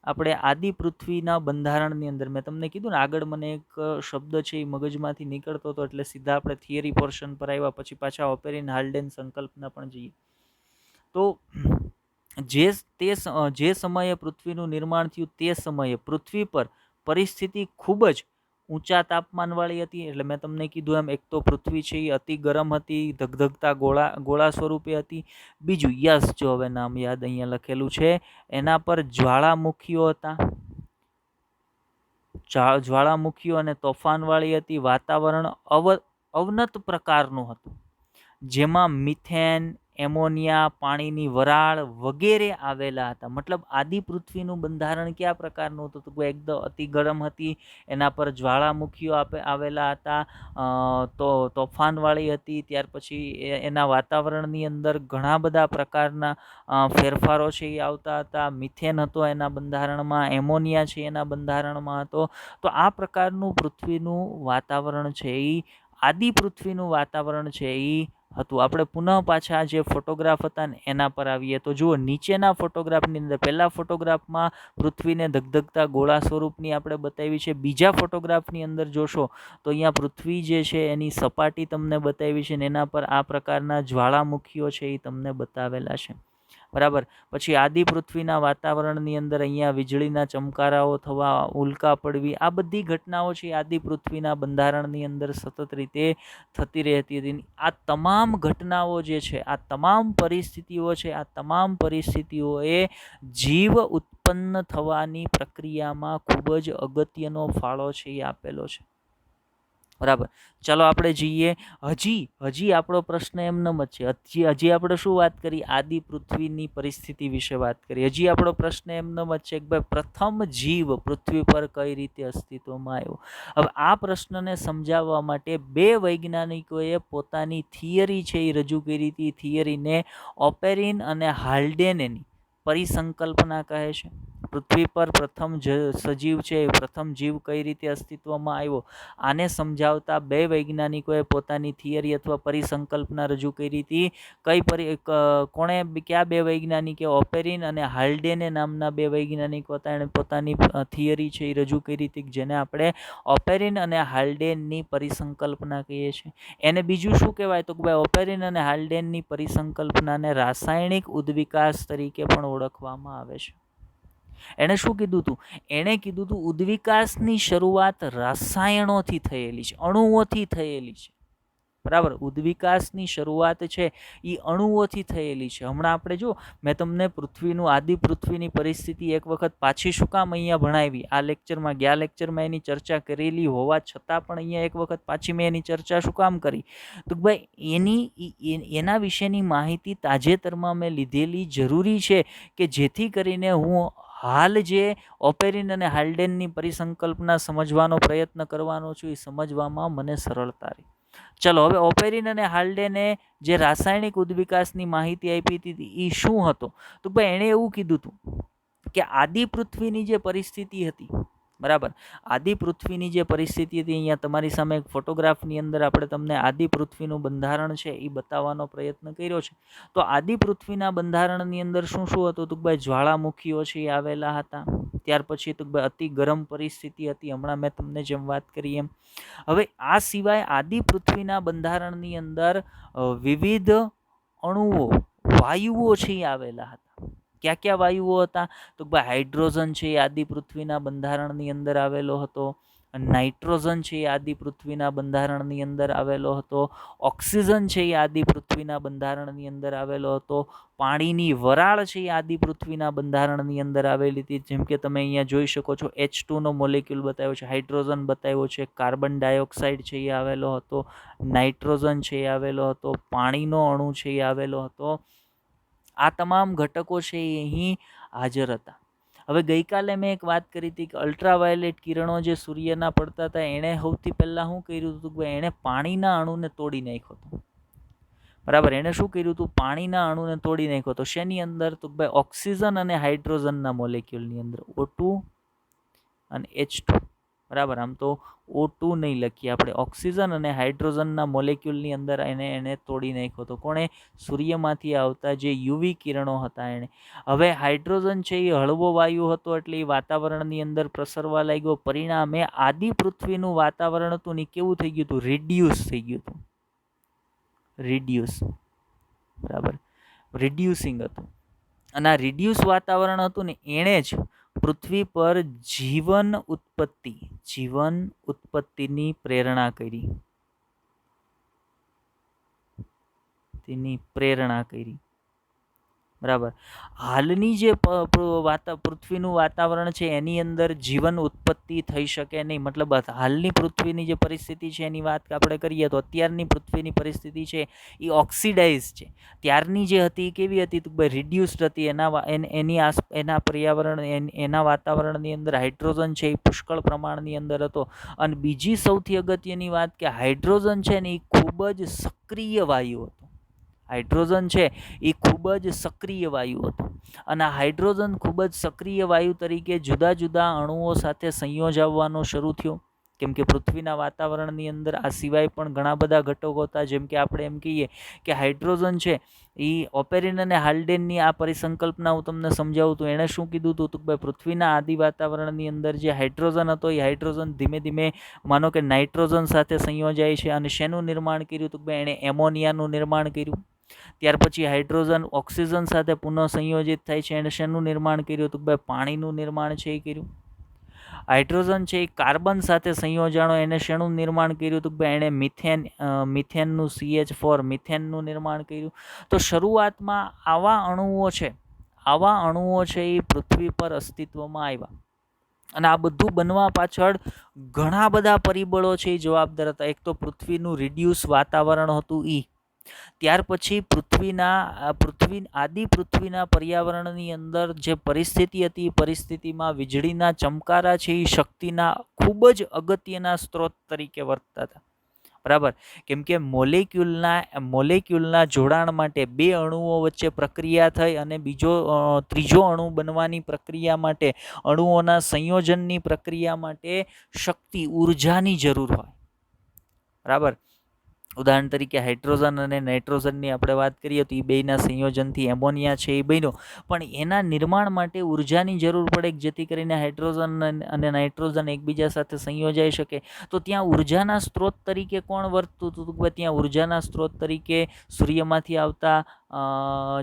આપણે આદિ પૃથ્વીના બંધારણની અંદર મેં તમને કીધું ને આગળ મને એક શબ્દ છે એ મગજમાંથી નીકળતો હતો એટલે સીધા આપણે થિયરી પોર્શન પર આવ્યા. પછી પાછા ઓપેરિન હાલ્ડેન સંકલ્પના પણ જઈએ. તો જે સમયે પૃથ્વીનું નિર્માણ થયું તે સમયે પૃથ્વી પર પરિસ્થિતિ ખૂબ જ ઊંચા તાપમાનવાળી હતી. એટલે મેં તમને કીધું એમ એક તો પૃથ્વી છે એ અતિ ગરમ હતી, ધગધગતા ગોળા સ્વરૂપે હતી. બીજું યસ, જો હવે નામ યાદ અહીંયા લખેલું છે એના પર જ્વાળામુખીઓ હતા. જ્વાળામુખીઓ અને તોફાનવાળી હતી. વાતાવરણ અવનત પ્રકારનું હતું જેમાં મિથેન, એમોનિયા, પાણીની વરાળ વગેરે આવેલા હતા. મતલબ આદિ પૃથ્વીનું બંધારણ કયા પ્રકારનું હતું? તો એકદમ અતિ ગરમ હતી, એના પર જ્વાળામુખીઓ આવેલા હતા, તો તોફાનવાળી હતી. ત્યાર પછી એના વાતાવરણની અંદર ઘણા બધા પ્રકારના ફેરફારો છે એ આવતા હતા. મિથેન હતો એના બંધારણમાં, એમોનિયા છે એના બંધારણમાં હતો. તો આ પ્રકારનું પૃથ્વીનું વાતાવરણ છે એ આદિ પૃથ્વીનું વાતાવરણ છે એ હતું. આપણે પુનઃ પાછા જે ફોટોગ્રાફ હતા ને એના પર આવીએ તો જુઓ, નીચેના ફોટોગ્રાફની અંદર પહેલા ફોટોગ્રાફમાં પૃથ્વીને ધગધગતા ગોળા સ્વરૂપની આપણે બતાવી છે. બીજા ફોટોગ્રાફની અંદર જોશો તો અહીંયા પૃથ્વી જે છે એની સપાટી તમને બતાવી છે ને એના પર આ પ્રકારના જ્વાળામુખીઓ છે એ તમને બતાવેલા છે. બરાબર, પછી આદિ પૃથ્વીના વાતાવરણની અંદર અહીંયા વીજળીના ચમકારાઓ થવા, ઉલ્કા પડવી, આ બધી ઘટનાઓ છે આદિ પૃથ્વીના બંધારણની અંદર સતત રીતે થતી રહેતી હતી. આ તમામ ઘટનાઓ જે છે, આ તમામ પરિસ્થિતિઓ છે, આ તમામ પરિસ્થિતિઓએ જીવ ઉત્પન્ન થવાની પ્રક્રિયામાં ખૂબ જ અગત્યનો ફાળો છે એ આપેલો છે. બરાબર, ચાલો આપણે જઈએ. હજી આપણો પ્રશ્ન એમનેમ જ છે. હજી આપણે શું વાત કરી? આદિ પૃથ્વીની પરિસ્થિતિ વિશે વાત કરી. હજી આપણો પ્રશ્ન એમનેમ જ છે કે ભાઈ પ્રથમ જીવ પૃથ્વી પર કઈ રીતે અસ્તિત્વમાં આવ્યો. હવે આ પ્રશ્નને સમજાવવા માટે બે વૈજ્ઞાનિકોએ પોતાની થિયરી છે એ રજૂ કરી હતી. થિયરીને ઓપેરિન અને હાલ્ડેનની પરિસંકલ્પના કહે છે. પૃથ્વી પર પ્રથમ સજીવ છે, પ્રથમ જીવ કઈ રીતે અસ્તિત્વમાં આવ્યો, આને સમજાવતા બે વૈજ્ઞાનિકોએ પોતાની થિયરી અથવા પરિસંકલ્પના રજૂ કરી હતી. કયા બે વૈજ્ઞાનિકે? ઓપેરિન અને હાલ્ડેને નામના બે વૈજ્ઞાનિકો હતા. એણે પોતાની થિયરી છે એ રજૂ કરી હતી જેને આપણે ઓપેરિન અને હાલ્ડેનની પરિસંકલ્પના કહીએ છીએ. એને બીજું શું કહેવાય? તો ભાઈ ઓપેરિન અને હાલ્ડેનની પરિસંકલ્પનાને રાસાયણિક ઉદ્વિકાસ તરીકે પણ ઓળખવામાં આવે છે. એણે શું કીધું હતું? એણે કીધું હતું ઉદ્વિકાસની શરૂઆત રસાયણોથી થયેલી છે, અણુઓથી થયેલી છે. બરાબર, ઉદ્વિકાસની શરૂઆત છે એ અણુઓથી થયેલી છે. હમણાં આપણે જો મેં તમને આદિ પૃથ્વીની પરિસ્થિતિ એક વખત પાછી શું કામ અહીંયા ભણાવી? આ લેક્ચરમાં, ગયા લેક્ચરમાં એની ચર્ચા કરેલી હોવા છતાં પણ અહીંયા એક વખત પાછી મેં એની ચર્ચા શું કામ કરી? તો ભાઈ એના વિશેની માહિતી તાજેતરમાં મેં લીધેલી જરૂરી છે કે જેથી કરીને હું હાલ જે ઓપેરિન અને હાલ્ડેનની પરિસંકલ્પના સમજવાનો પ્રયત્ન કરવાનો છું, એ સમજવામાં મને સરળતા રહી. ચલો, હવે ઓપેરિન અને હાલ્ડેને જે રાસાયણિક ઉદ્વિકાસની માહિતી આપી હતી એ શું હતો? તો ભાઈ એણે એવું કીધું હતું કે આદિ પૃથ્વીની જે પરિસ્થિતિ હતી, બરાબર, આદિ પૃથ્વીની જે પરિસ્થિતિ હતી, અહીંયા તમારી સામે એક ફોટોગ્રાફની અંદર આપણે તમને આદિ પૃથ્વીનું બંધારણ છે એ બતાવવાનો પ્રયત્ન કર્યો છે. તો આદિ પૃથ્વીના બંધારણની અંદર શું શું હતું? તો ભાઈ જ્વાળામુખીઓ છે એ આવેલા હતા. ત્યાર પછી તો ભાઈ અતિ ગરમ પરિસ્થિતિ હતી, હમણાં મેં તમને જેમ વાત કરી એમ. હવે આ સિવાય આદિ પૃથ્વીના બંધારણની અંદર વિવિધ અણુઓ, વાયુઓ છે એ આવેલા હતા. ક્યાં ક્યાં વાયુઓ હતા? તો ભાઈ હાઇડ્રોજન છે એ આદિ પૃથ્વીના બંધારણની અંદર આવેલો હતો. નાઇટ્રોજન છે એ આદિ પૃથ્વીના બંધારણની અંદર આવેલો હતો. ઓક્સિજન છે એ આદિ પૃથ્વીના બંધારણની અંદર આવેલો હતો. પાણીની વરાળ છે એ આદિ પૃથ્વીના બંધારણની અંદર આવેલી હતી. જેમ કે તમે અહીંયા જોઈ શકો છો, H2નો મોલેક્યુલ બતાવ્યો છે, હાઇડ્રોજન બતાવ્યો છે, કાર્બન ડાયોક્સાઇડ છે એ આવેલો હતો, નાઇટ્રોજન છે એ આવેલો હતો, પાણીનો અણુ છે એ આવેલો હતો. આ તમામ ઘટકો છે એ અહીં હાજર હતા. હવે ગઈકાલે મેં એક વાત કરી હતી કે અલ્ટ્રાવાયોલેટ કિરણો જે સૂર્યના પડતા હતા, એણે સૌથી પહેલાં શું કર્યું હતું કે એણે પાણીના અણુને તોડી નાખ્યો હતો. બરાબર, એણે શું કર્યું હતું? પાણીના અણુને તોડી નાખ્યો હતો. શેની અંદર? તો ભાઈ ઓક્સિજન અને હાઇડ્રોજનના મોલેક્યુલની અંદર, O2 અને H2. બરાબર, આમ તો O2 નહીં લખીએ આપણે, ઓક્સિજન અને હાઇડ્રોજનના મોલેક્યુલની અંદર એને તોડી નાખ્યો હતો. કોણે? સૂર્યમાંથી આવતા જે યુવી કિરણો હતા એણે. હવે હાઇડ્રોજન છે એ હળવો વાયુ હતો, એટલે એ વાતાવરણની અંદર પ્રસરવા લાગ્યો. પરિણામે આદિ પૃથ્વીનું વાતાવરણ હતું ને કેવું થઈ ગયું હતું? રિડ્યુસ થઈ ગયું હતું. રિડ્યુસ, બરાબર, રિડ્યુસિંગ હતું. અને આ રિડ્યુસ વાતાવરણ હતું ને એણે જ પૃથ્વી પર જીવન ઉત્પત્તિની પ્રેરણા કરી. બરાબર, હાલની જે પૃથ્વીનું વાતાવરણ છે એની અંદર જીવન ઉત્પત્તિ થઈ શકે નહીં. મતલબ હાલની પૃથ્વીની જે પરિસ્થિતિ છે એની વાત આપણે કરીએ તો અત્યારની પૃથ્વીની પરિસ્થિતિ છે એ ઓક્સિડાઇઝ છે. ત્યારની જે હતી કેવી હતી? તો ભાઈ રિડ્યુસ્ડ હતી. એના પર્યાવરણ, એના વાતાવરણની અંદર હાઇડ્રોજન છે એ પુષ્કળ પ્રમાણની અંદર હતો. અને બીજી સૌથી અગત્યની વાત કે હાઇડ્રોજન છે ને એ ખૂબ જ સક્રિય વાયુ હતો. હાઇડ્રોજન છે એ ખૂબ જ સક્રિય વાયુ હતો. અને આ હાઇડ્રોજન ખૂબ જ સક્રિય વાયુ તરીકે જુદા જુદા અણુઓ સાથે સંયોજાવાનો શરૂ થયો. કેમ કે પૃથ્વીના વાતાવરણની અંદર આ સિવાય પણ ઘણા બધા ઘટકો હતા. જેમ કે આપણે એમ કહીએ કે હાઇડ્રોજન છે એ ઓપેરિન અને હાલ્ડેનની આ પરિસંકલ્પના હું તમને સમજાવું તો એણે શું કીધું હતું? તો ભાઈ પૃથ્વીના આદિ વાતાવરણની અંદર જે હાઇડ્રોજન હતો એ હાઇડ્રોજન ધીમે ધીમે માનો કે નાઇટ્રોજન સાથે સંયોજાય છે. અને શેનું નિર્માણ કર્યું? તો ભાઈ એણે એમોનિયાનું નિર્માણ કર્યું. ત્યાર પછી હાઇડ્રોજન ઓક્સિજન સાથે પુનઃ સંયોજિત થાય છે. એણે શેનું નિર્માણ કર્યું? તો ભાઈ પાણીનું નિર્માણ છે એ કર્યું. હાઇડ્રોજન છે એ કાર્બન સાથે સંયોજાણો, એને શેનું નિર્માણ કર્યું? તો ભાઈ એણે મિથેનનું CH4 મિથેનનું નિર્માણ કર્યું. તો શરૂઆતમાં આવા અણુઓ છે એ પૃથ્વી પર અસ્તિત્વમાં આવ્યા. અને આ બધું બનવા પાછળ ઘણા બધા પરિબળો છે એ જવાબદાર હતા. એક તો પૃથ્વીનું રિડ્યુસ વાતાવરણ હતું એ, ત્યાર પછી આદિ પૃથ્વીના પર્યાવરણની અંદર જે પરિસ્થિતિ હતી એ પરિસ્થિતિમાં વીજળીના ચમકારા છે એ શક્તિના ખૂબ જ અગત્યના સ્ત્રોત તરીકે વર્તતા હતા. બરાબર, કેમ કે મોલેક્યુલના જોડાણ માટે બે અણુઓ વચ્ચે પ્રક્રિયા થઈ અને ત્રીજો અણુ બનવાની પ્રક્રિયા માટે, અણુઓના સંયોજનની પ્રક્રિયા માટે શક્તિ, ઉર્જાની જરૂર હોય. બરાબર, ઉદાહરણ તરીકે હાઇડ્રોજન અને નાઇટ્રોજનની આપણે વાત કરીએ તો એ બેના સંયોજનથી એમોનિયા છે એ બન્યો. પણ એના નિર્માણ માટે ઉર્જાની જરૂર પડે જેથી કરીને હાઇડ્રોજન અને નાઇટ્રોજન એકબીજા સાથે સંયોજાઈ શકે. તો ત્યાં ઉર્જાના સ્ત્રોત તરીકે કોણ વર્તતું હતું? ત્યાં ઉર્જાના સ્ત્રોત તરીકે સૂર્યમાંથી આવતા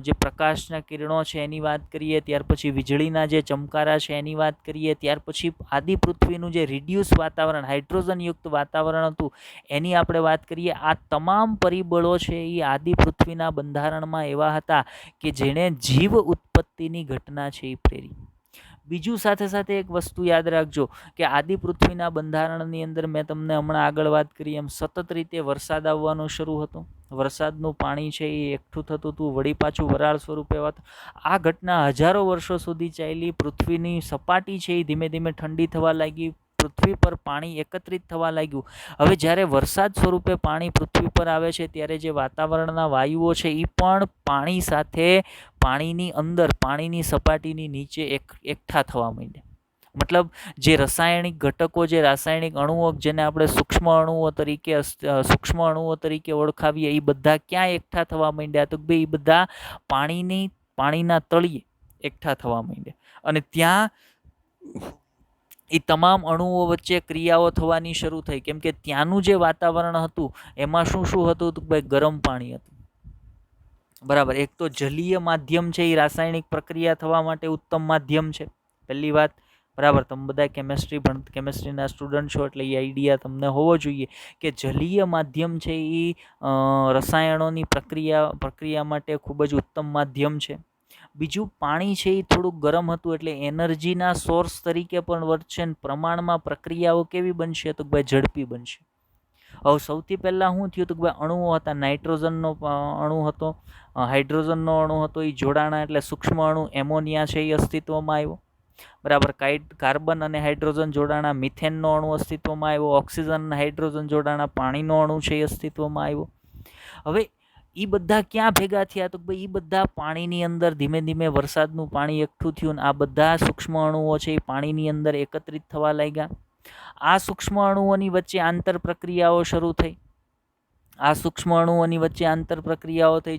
જે પ્રકાશના કિરણો છે એની વાત કરીએ, ત્યાર પછી વીજળીના જે ચમકારા છે એની વાત કરીએ, ત્યાર પછી આદિ પૃથ્વીનું જે રિડ્યુસ વાતાવરણ, હાઇડ્રોજનયુક્ત વાતાવરણ હતું એની આપણે વાત કરીએ. આ તમામ પરિબળો છે એ આદિ પૃથ્વીના બંધારણમાં એવા હતા કે જેણે જીવ ઉત્પત્તિની ઘટના છે એ પ્રેરી. બીજું સાથે સાથે એક વસ્તુ યાદ રાખજો કે આદિ પૃથ્વીના બંધારણની અંદર મેં તમને હમણાં આગળ વાત કરી એમ સતત રીતે વરસાદ આવવાનો શરૂ હતો. વરસાદનું પાણી છે એ એકઠું થતું હતું, વળી પાછું વરાળ સ્વરૂપે આવતું. આ ઘટના હજારો વર્ષો સુધી ચાલી. પૃથ્વીની સપાટી છે એ ધીમે ધીમે ઠંડી થવા લાગી, પૃથ્વી પર પાણી એકત્રિત થવા લાગ્યું. હવે જ્યારે વરસાદ સ્વરૂપે પાણી પૃથ્વી પર આવે છે ત્યારે જે વાતાવરણના વાયુઓ છે એ પણ પાણી સાથે પાણીની અંદર, પાણીની સપાટીની નીચે એકઠા થવા માંડ્યા. મતલબ જે રાસાયણિક ઘટકો, જે રાસાયણિક અણુઓ જેને આપણે સૂક્ષ્મ અણુઓ તરીકે ઓળખાવીએ, એ બધા ક્યાં એકઠા થવા માંડ્યા? તો ભાઈ એ બધા પાણીના તળિયે એકઠા થવા માંડ્યા. અને ત્યાં એ તમામ અણુઓ વચ્ચે ક્રિયાઓ થવાની શરૂ થઈ. કેમ કે ત્યાંનું જે વાતાવરણ હતું એમાં શું હતું? તો ભાઈ ગરમ પાણી હતું. બરાબર. એક તો જલીય માધ્યમ છે એ રાસાયણિક પ્રક્રિયા થવા માટે ઉત્તમ માધ્યમ છે, પહેલી વાત. બરાબર. તમે બધા કેમેસ્ટ્રીના સ્ટુડન્ટ છો એટલે એ આઈડિયા તમને હોવો જોઈએ કે જલીય માધ્યમ છે એ રસાયણોની પ્રક્રિયા માટે ખૂબ જ ઉત્તમ માધ્યમ છે. બીજું, પાણી છે એ થોડુંક ગરમ હતું એટલે એનર્જીના સોર્સ તરીકે પણ વર્તશે. પ્રમાણમાં પ્રક્રિયાઓ કેવી બનશે? તો ભાઈ ઝડપી બનશે. હવે સૌથી પહેલાં શું થયું? તો ભાઈ અણુઓ હતા. નાઇટ્રોજનનો અણુ હતો, હાઇડ્રોજનનો અણુ હતો, એ જોડાણા એટલે સૂક્ષ્મ અણુ એમોનિયા છે એ અસ્તિત્વમાં આવ્યો. બરાબર. કાર્બન અને હાઇડ્રોજન જોડાણા મિથેનનો અણુ અસ્તિત્વમાં આવ્યો. ઓક્સિજન અને હાઇડ્રોજન જોડાણા પાણીનો અણુ છે એ અસ્તિત્વમાં આવ્યો. હવે એ બધા ક્યાં ભેગા થયા? તો ભાઈ એ બધા પાણીની અંદર ધીમે ધીમે વરસાદનું પાણી એકઠું થયું ને આ બધા સૂક્ષ્મ અણુઓ છે એ પાણીની અંદર એકત્રિત થવા લાગ્યા. આ સૂક્ષ્મ અણુઓની વચ્ચે આંતર પ્રક્રિયાઓ શરૂ થઈ.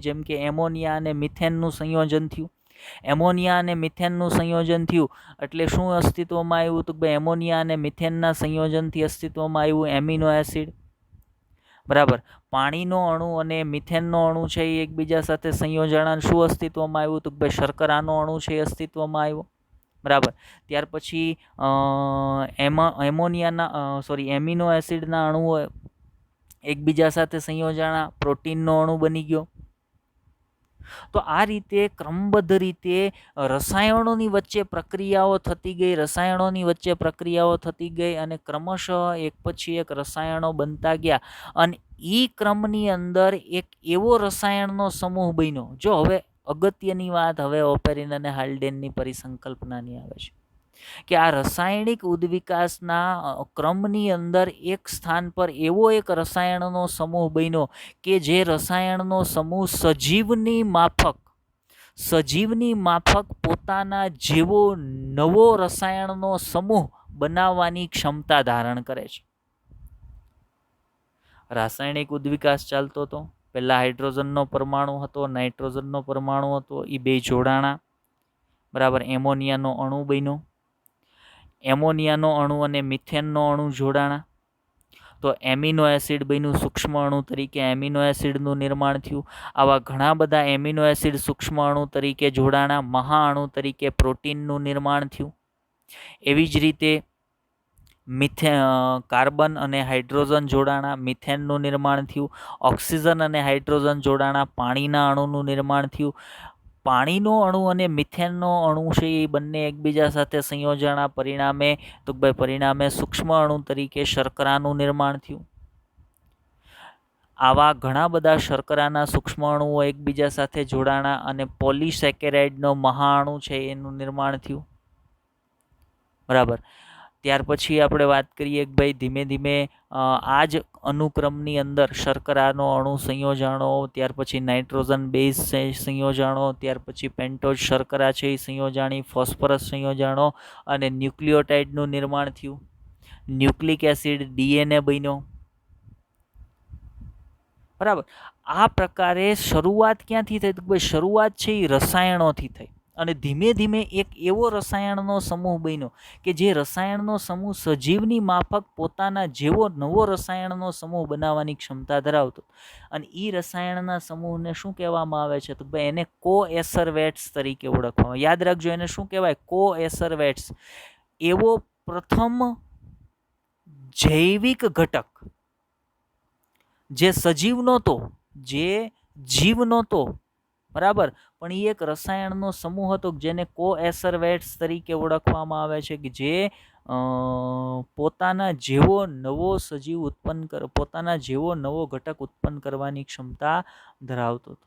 જેમ કે એમોનિયા અને મિથેનનું સંયોજન થયું. એટલે શું અસ્તિત્વમાં આવ્યું? તો ભાઈ એમોનિયા અને મિથેનના સંયોજનથી અસ્તિત્વમાં આવ્યું એમિનો એસિડ. બરાબર. પાણીનો અણુ અને મિથેનનો અણુ છે એ એકબીજા સાથે સંયોજન શું અસ્તિત્વમાં આવ્યું? તો ભાઈ શર્કરાનો અણુ છે એ અસ્તિત્વમાં આવ્યો. બરાબર. ત્યાર પછી એમિનો એસિડના અણુઓ એકબીજા સાથે સંયોજન પ્રોટીનનો અણુ બની ગયો. તો આ રીતે ક્રમબદ્ધ રીતે રસાયણોની વચ્ચે પ્રક્રિયાઓ થતી ગઈ અને ક્રમશઃ એક પછી એક રસાયણો બનતા ગયા. અને એ ક્રમની અંદર એક એવો રસાયણનો સમૂહ બન્યો. જો હવે અગત્યની વાત હવે ઓપેરિન અને હાલ્ડેનની પરિસંકલ્પનાની આવે છે કે આ રાસાયણિક ઉદ્વિકાસના ક્રમની અંદર એક સ્થાન પર એવો એક રસાયણનો સમૂહ બન્યો કે જે રસાયણનો સમૂહ સજીવની માફક પોતાના જેવો નવો રસાયણનો સમૂહ બનાવવાની ક્ષમતા ધારણ કરે છે. રાસાયણિક ઉદ્વિકાસ ચાલતો હતો. પહેલા હાઇડ્રોજનનો પરમાણુ હતો, નાઇટ્રોજનનો પરમાણુ હતો, એ બે જોડાણા. બરાબર. એમોનિયાનો અણુ બન્યો. એમોનિયાનો અણુ અને મિથેનનો અણુ જોડાણા તો એમિનો એસિડ બન્યું. સૂક્ષ્મ અણુ તરીકે એમિનો એસિડનું નિર્માણ થયું. આવા ઘણા બધા એમિનો એસિડ સૂક્ષ્મ અણુ તરીકે જોડાણા. મહાઅણુ તરીકે પ્રોટીનનું નિર્માણ થયું. એવી જ રીતે કાર્બન અને હાઇડ્રોજન જોડાણા, મિથેનનું નિર્માણ થયું. ઓક્સિજન અને હાઇડ્રોજન જોડાણા, પાણીના અણુનું નિર્માણ થયું. પાણીનો અણુ અને મિથેનનો અણુ છે એ બંને એકબીજા સાથે સંયોજનના પરિણામે સૂક્ષ્મ અણુ તરીકે શર્કરાનું નિર્માણ થયું. આવા ઘણા બધા શર્કરાના સૂક્ષ્મ અણુઓ એકબીજા સાથે જોડાણા અને પોલિસેકેરાઇડનો મહાઅણુ છે એનું નિર્માણ થયું. બરાબર. ત્યાર પછી આપણે વાત કરીએ કે ભાઈ ધીમે ધીમે આ જ અનુક્રમની અંદર શર્કરાનો અણુ સંયોજનો, ત્યાર પછી નાઇટ્રોજન બેઝ સંયોજનો, ત્યાર પછી પેન્ટોઝ શર્કરા છે એ સંયોજાણી, ફોસ્ફરસ સંયોજનો અને ન્યુક્લિયોટાઇડનું નિર્માણ થયું. ન્યુક્લિક એસિડ DNA બન્યો. બરાબર. આ પ્રકારે શરૂઆત ક્યાંથી થઈ? તો ભાઈ શરૂઆત છે એ રસાયણોથી થઈ અને ધીમે ધીમે એક એવો રસાયણનો સમૂહ બન્યો કે જે રસાયણનો સમૂહ સજીવની માફક પોતાના જેવો નવો રસાયણનો સમૂહ બનાવવાની ક્ષમતા ધરાવતો. અને એ રસાયણના સમૂહને શું કહેવામાં આવે છે? તો ભાઈ એને કોએસરવેટ્સ તરીકે ઓળખવામાં. યાદ રાખજો, એને શું કહેવાય? કોએસરવેટ્સ. એવો પ્રથમ જૈવિક ઘટક જે સજીવ નહોતો, જે જીવ નહોતો, બરાબર, પણ એ એક રસાયણનો સમૂહ હતો જેને કોએસરવેટ્સ તરીકે ઓળખવામાં આવે છે, કે જે પોતાના જેવો નવો સજીવ પોતાના જેવો નવો ઘટક ઉત્પન્ન કરવાની ક્ષમતા ધરાવતો હતો.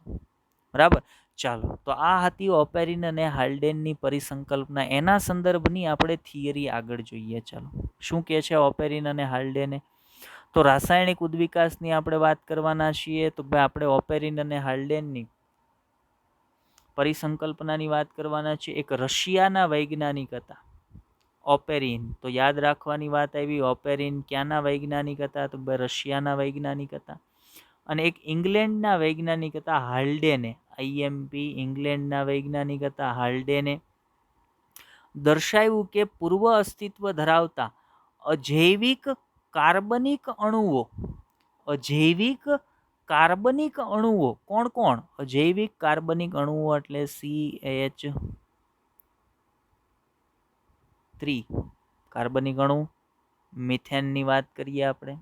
બરાબર, ચાલો, તો આ હતી ઓપેરિન અને હાલ્ડેનની પરિસંકલ્પના. એના સંદર્ભની આપણે થિયરી આગળ જોઈએ. ચાલો, શું કહે છે ઓપેરિન અને હાલ્ડેને? તો રાસાયણિક ઉદ્વિકાસની આપણે વાત કરવાના છીએ. તો ભાઈ આપણે ઓપેરિન અને હાલ્ડેનની પરિસંકલ્પનાની વાત કરવાના છીએ. એક રશિયાના વૈજ્ઞાનિક હતા ઓપેરિન. તો યાદ રાખવાની વાત આવી, ઓપેરિન ક્યાંના વૈજ્ઞાનિક હતા? તો ભાઈ રશિયાના વૈજ્ઞાનિક હતા. અને એક ઇંગ્લેન્ડના વૈજ્ઞાનિક હતા હાલ્ડેને. આઈએમપી ઇંગ્લેન્ડના વૈજ્ઞાનિક હતા હાલ્ડેને દર્શાવ્યું કે પૂર્વ અસ્તિત્વ ધરાવતા અજૈવિક કાર્બનિક અણુઓ કોણ કોણ? અજૈવિક કાર્બનિક અણુઓ એટલે CH3 કાર્બનિક અણુ, મિથેનની વાત કરીએ આપણે,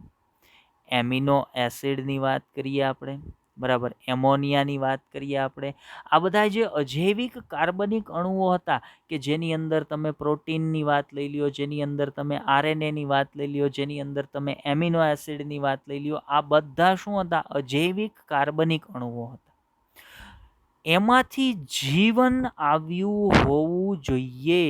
એમિનો એસિડની વાત કરીએ આપણે, બરાબર, એમોનિયાની વાત કરીએ આપણે. આ બધા જે અજૈવિક કાર્બનિક અણુઓ હતા, કે જેની અંદર તમે પ્રોટીનની વાત લઈ લ્યો, જેની અંદર તમે આરએનએની વાત લઈ લ્યો, જેની અંદર તમે એમિનો એસિડની વાત લઈ લ્યો, આ બધા શું હતા? અજૈવિક કાર્બનિક અણુઓ હતા. એમાંથી જીવન આવ્યું હોવું જોઈએ.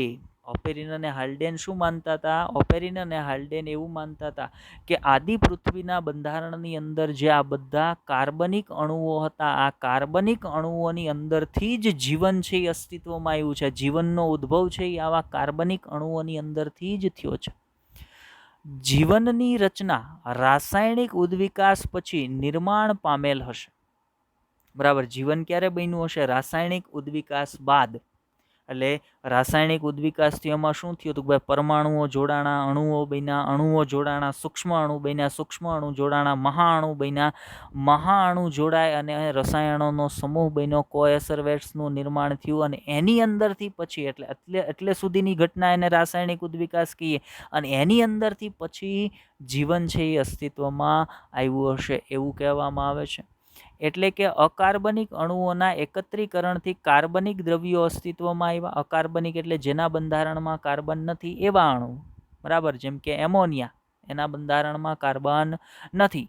ઓપેરિન અને હાલ્ડેન શું માનતા હતા? ઓપેરિન અને હાલ્ડેન એવું માનતા હતા કે આદિ પૃથ્વીના બંધારણની અંદર જે આ બધા કાર્બનિક અણુઓ હતા, આ કાર્બનિક અણુઓની અંદરથી જ જીવન છે એ અસ્તિત્વમાં આવ્યું છે. જીવનનો ઉદ્ભવ છે એ આવા કાર્બનિક અણુઓની અંદરથી જ થયો છે. જીવનની રચના રાસાયણિક ઉદ્વિકાસ પછી નિર્માણ પામેલ હશે. બરાબર, જીવન ક્યારે બન્યું હશે? રાસાયણિક ઉદ્વિકાસ બાદ. એટલે રાસાયણિક ઉદ્વિકાસથી એમાં શું થયું હતું? ભાઈ પરમાણુઓ જોડાણા, અણુઓ બન્યા, અણુઓ જોડાણા, સૂક્ષ્મ અણુ બન્યા, સૂક્ષ્મ અણુ જોડાણા, મહાઅણુ બન્યા, મહાઅણુ જોડાય અને રસાયણોનો સમૂહ બન્યો, કોએસરવેટ્સનું નિર્માણ થયું. અને એની અંદરથી પછી એટલે સુધીની ઘટના એને રાસાયણિક ઉદ્વિકાસ કહીએ. અને એની અંદરથી પછી જીવન છે એ અસ્તિત્વમાં આવ્યું હશે એવું કહેવામાં આવે છે. એટલે કે અકાર્બનિક અણુઓના એકત્રીકરણથી કાર્બનિક દ્રવ્યો અસ્તિત્વમાં આવ્યા. અકાર્બનિક એટલે જેના બંધારણમાં કાર્બન નથી એવા અણુ. બરાબર, જેમ કે એમોનિયા, એના બંધારણમાં કાર્બન નથી.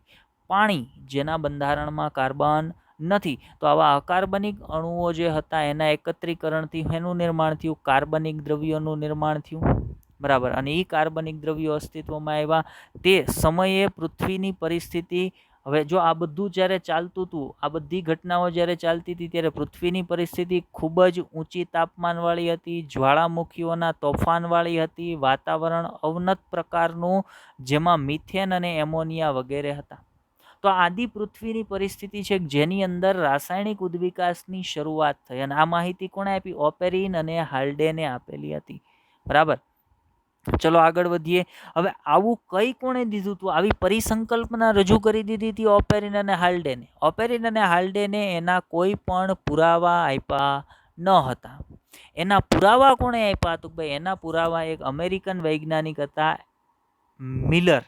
પાણી, જેના બંધારણમાં કાર્બન નથી. તો આવા અકાર્બનિક અણુઓ જે હતા એના એકત્રીકરણથી એનું નિર્માણ થયું, કાર્બનિક દ્રવ્યોનું નિર્માણ થયું. બરાબર, અને એ કાર્બનિક દ્રવ્યો અસ્તિત્વમાં આવ્યા. તે સમયે પૃથ્વીની પરિસ્થિતિ, હવે જો આ બધું જ્યારે ચાલતું હતું, આ બધી ઘટનાઓ જ્યારે ચાલતી હતી, ત્યારે પૃથ્વીની પરિસ્થિતિ ખૂબ જ ઊંચી તાપમાનવાળી હતી, જ્વાળામુખીઓના તોફાનવાળી હતી, વાતાવરણ અવનત પ્રકારનું, જેમાં મિથેન અને એમોનિયા વગેરે હતા. તો આદિ પૃથ્વીની પરિસ્થિતિ છે જેની અંદર રાસાયણિક ઉદ્વિકાસની શરૂઆત થઈ. અને આ માહિતી કોણે આપી? ઓપેરિન અને હાલ્ડેને આપેલી હતી. બરાબર, ચલો આગળ વધીએ. હવે આવું કઈ કોણે દીધું હતું? આવી પરિસંકલ્પના રજૂ કરી દીધી હતી ઓપેરિન અને હાલ્ડેને. ઓપેરિન અને હાલ્ડેને એના કોઈ પણ પુરાવા આપ્યા ન હતા. એના પુરાવા કોણે આપ્યા? તો ભાઈ એના પુરાવા એક અમેરિકન વૈજ્ઞાનિક હતા મિલર.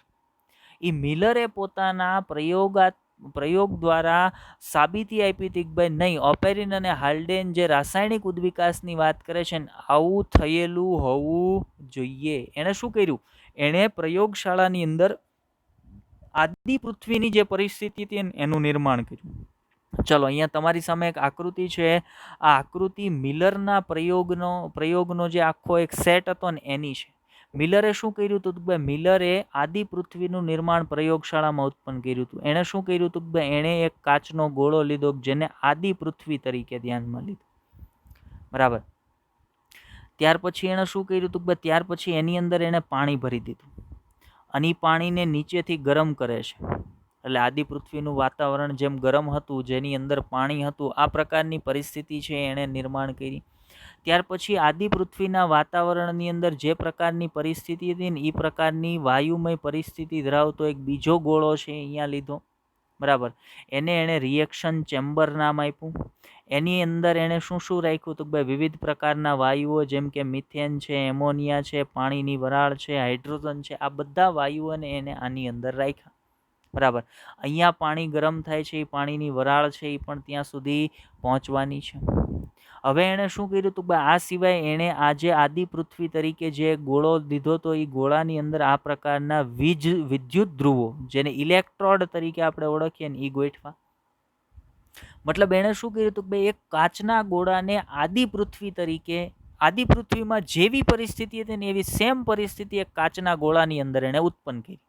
એ મિલરે પોતાના પ્રયોગ દ્વારા સાબિતી આપી હતી કે ભાઈ નહીં, ઓપેરિન અને હાલ્ડેન જે રાસાયણિક ઉદ્વિકાસની વાત કરે છે ને, આવું થયેલું હોવું જોઈએ. એણે શું કર્યું? એણે પ્રયોગશાળાની અંદર આદિ પૃથ્વીની જે પરિસ્થિતિ હતી એનું નિર્માણ કર્યું. ચલો, અહીંયા તમારી સામે એક આકૃતિ છે. આ આકૃતિ મિલરના પ્રયોગનો જે આખો એક સેટ હતો ને એની છે. મિલરે શું કર્યું હતું? મિલરે આદિ પૃથ્વીનું નિર્માણ પ્રયોગશાળામાં ઉત્પન્ન કર્યું હતું. એણે શું કર્યું હતું? એણે એક કાચનો ગોળો લીધો જેને આદિ પૃથ્વી તરીકે ધ્યાનમાં લીધું. બરાબર, ત્યાર પછી એણે શું કર્યું હતું? ત્યાર પછી એની અંદર એણે પાણી ભરી દીધું અને એ પાણીને નીચેથી ગરમ કરે છે. એટલે આદિ પૃથ્વીનું વાતાવરણ જેમ ગરમ હતું, જેની અંદર પાણી હતું, આ પ્રકારની પરિસ્થિતિ છે એણે નિર્માણ કરી. ત્યાર પછી આદિ પૃથ્વીના વાતાવરણની અંદર જે પ્રકારની પરિસ્થિતિ હતી ને એ પ્રકારની વાયુમય પરિસ્થિતિ ધરાવતો એક બીજો ગોળો છે અહીંયા લીધો. બરાબર, એણે રિએક્શન ચેમ્બર નામ આપ્યું. એની અંદર એણે શું શું રાખ્યું? તો ભાઈ વિવિધ પ્રકારના વાયુઓ, જેમ કે મિથેન છે, એમોનિયા છે, પાણીની વરાળ છે, હાઇડ્રોજન છે, આ બધા વાયુઓને એને આની અંદર રાખ્યા. બરાબર. અહીંયા પાણી ગરમ થાય છે, એ પાણીની વરાળ છે એ પણ ત્યાં સુધી પહોંચવાની છે. હવે એણે શું કર્યું હતું કે આ સિવાય એણે આજે આદિ પૃથ્વી તરીકે જે ગોળો દીધો તો એ ગોળાની અંદર આ પ્રકારના વિદ્યુત ધ્રુવો, જેને ઇલેક્ટ્રોડ તરીકે આપણે ઓળખીએ ને, એ ગોઠવા. મતલબ એણે શું કર્યું હતું કે એક કાચના ગોળાને આદિ પૃથ્વી તરીકે, આદિ પૃથ્વીમાં જેવી પરિસ્થિતિ હતી ને એવી સેમ પરિસ્થિતિ એક કાચના ગોળાની અંદર એણે ઉત્પન્ન કરી.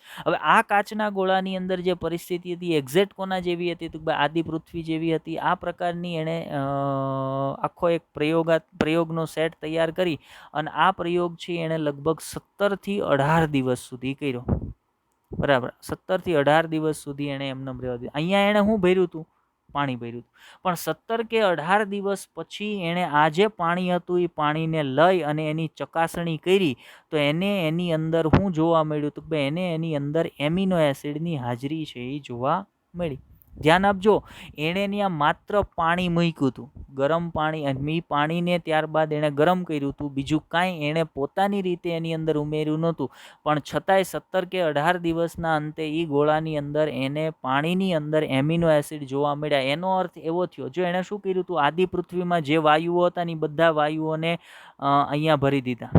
હવે આ કાચના ગોળાની અંદર જે પરિસ્થિતિ હતી એક્ઝેક્ટ કોના જેવી હતી તો આદિ પૃથ્વી જેવી હતી. આ પ્રકારની એણે આખો એક પ્રયોગનો સેટ તૈયાર કરી અને આ પ્રયોગ છે એણે લગભગ 17 થી 18 દિવસ સુધી કર્યો. બરાબર, 17 થી 18 દિવસ સુધી એણે એમને રહેવા દીધું. અહીંયા એણે શું ભર્યું હતું? પાણી ભર્યું હતું. પણ 17 કે 18 દિવસ પછી એણે આ જે પાણી હતું એ પાણીને લઈ અને એની ચકાસણી કરી તો એને એની અંદર શું જોવા મળ્યું હતું કે એને એની અંદર એમિનો એસિડની હાજરી છે એ જોવા મળી. ધ્યાન આપજો, એણે ત્યાં માત્ર પાણી મૂક્યું હતું, ગરમ પાણી, અને એ પાણીને ત્યારબાદ એણે ગરમ કર્યું હતું. બીજું કાંઈ એણે પોતાની રીતે એની અંદર ઉમેર્યું નહોતું. પણ છતાંય 17 કે 18 દિવસના અંતે એ ગોળાની અંદર એને પાણીની અંદર એમિનો એસિડ જોવા મળ્યા. એનો અર્થ એવો થયો, જો એણે શું કર્યું હતું, આદિ પૃથ્વીમાં જે વાયુઓ હતા ને બધા વાયુઓને અહીંયા ભરી દીધા.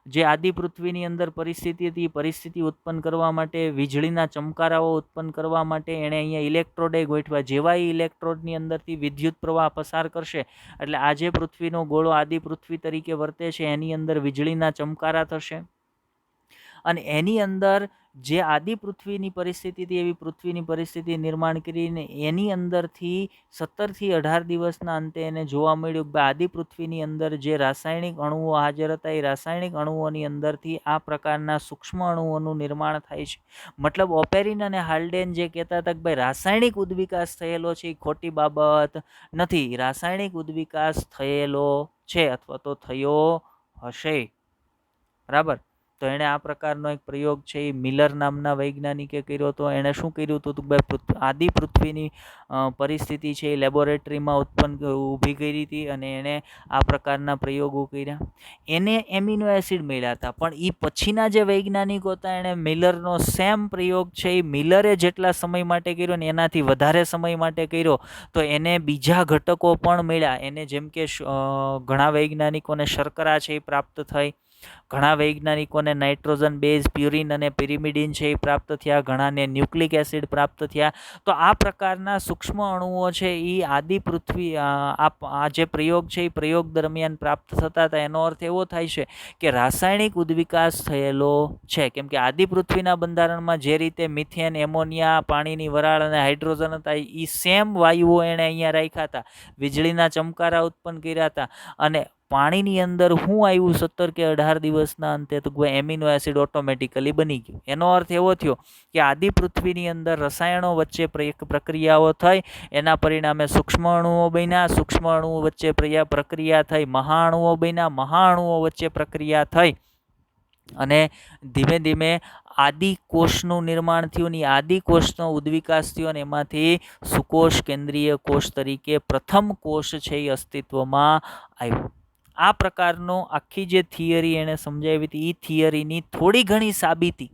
જે આદિ પૃથ્વીની અંદર પરિસ્થિતિ હતી, પરિસ્થિતિ ઉત્પન્ન કરવા માટે, વીજળીના ચમકારાઓ ઉત્પન્ન કરવા માટે એણે અહીંયા ઇલેક્ટ્રોડે ગોઠવા. જેવા ઇલેક્ટ્રોડની અંદરથી વિદ્યુત પ્રવાહ પસાર કરશે એટલે આ જે પૃથ્વીનો ગોળો આદિ પૃથ્વી તરીકે વર્તે છે એની અંદર વીજળીના ચમકારા થશે અને એની અંદર જે આદિ પૃથ્વીની પરિસ્થિતિ હતી એવી પૃથ્વીની પરિસ્થિતિ નિર્માણ કરીને એની અંદરથી 17 થી 18 દિવસના અંતે એને જોવા મળ્યું કે આદિ પૃથ્વીની અંદર જે રાસાયણિક અણુઓ હાજર હતા એ રાસાયણિક અણુઓની અંદરથી આ પ્રકારના સૂક્ષ્મ અણુઓનું નિર્માણ થાય છે. મતલબ ઓપેરિન અને હાલ્ડેન જે કહેતા હતા કે ભાઈ રાસાયણિક ઉદ્વિકાસ થયેલો છે, એ ખોટી બાબત નથી. રાસાયણિક ઉદ્વિકાસ થયેલો છે અથવા તો થયો હશે. બરાબર. તો એણે આ પ્રકારનો એક પ્રયોગ છે એ મિલર નામના વૈજ્ઞાનિકે કર્યો હતો. એણે શું કર્યું હતું કે ભાઈ આદિ પૃથ્વીની પરિસ્થિતિ છે એ લેબોરેટરીમાં ઊભી કરી હતી અને એણે આ પ્રકારના પ્રયોગો કર્યા. એને એમિનો એસિડ મળ્યા હતા, પણ એ પછીના જે વૈજ્ઞાનિકો હતા એણે મિલરનો સેમ પ્રયોગ છે એ મિલરે જેટલા સમય માટે કર્યો ને એનાથી વધારે સમય માટે કર્યો તો એને બીજા ઘટકો પણ મળ્યા. એને જેમ કે ઘણા વૈજ્ઞાનિકોને શર્કરા છે એ પ્રાપ્ત થઈ, ઘણા વૈજ્ઞાનિકોને નાઇટ્રોજન બેઝ, પ્યુરિન અને પિરિમિડિન છે એ પ્રાપ્ત થયા, ઘણાને ન્યુક્લિક એસિડ પ્રાપ્ત થયા. તો આ પ્રકારના સૂક્ષ્મ અણુઓ છે એ આદિ પૃથ્વી આ જે પ્રયોગ છે એ પ્રયોગ દરમિયાન પ્રાપ્ત થતા હતા. એનો અર્થ એવો થાય છે કે રાસાયણિક ઉદ્વિકાસ થયેલો છે. કેમ કે આદિ પૃથ્વીના બંધારણમાં જે રીતે મિથેન, એમોનિયા, પાણીની વરાળ અને હાઇડ્રોજન હતા એ સેમ વાયુઓ એણે અહીંયા રાખ્યા હતા, વીજળીના ચમકારા ઉત્પન્ન કર્યા હતા અને પાણીની અંદર શું આવ્યું 17 કે 18 દિવસના અંતે તો એમિનો એસિડ ઓટોમેટિકલી બની ગયું. એનો અર્થ એવો થયો કે આદિ પૃથ્વીની અંદર રસાયણો વચ્ચે પ્રક્રિયાઓ થઈ, એના પરિણામે સૂક્ષ્મ અણુઓ બન્યા, સૂક્ષ્મ અણુઓ વચ્ચે પ્રક્રિયા થઈ, મહાઅણુઓ બન્યા, મહાઅણુઓ વચ્ચે પ્રક્રિયા થઈ અને ધીમે ધીમે આદિ કોષનું નિર્માણ થયું ને આદિ કોષનો ઉદ્વિકાસ થયો અને એમાંથી સુકોષ કેન્દ્રીય કોષ તરીકે પ્રથમ કોષ છે એ અસ્તિત્વમાં આવ્યો. આ પ્રકારનો આખી જે થિયરી એણે સમજાવી હતી એ થિયરીની થોડી ઘણી સાબિતી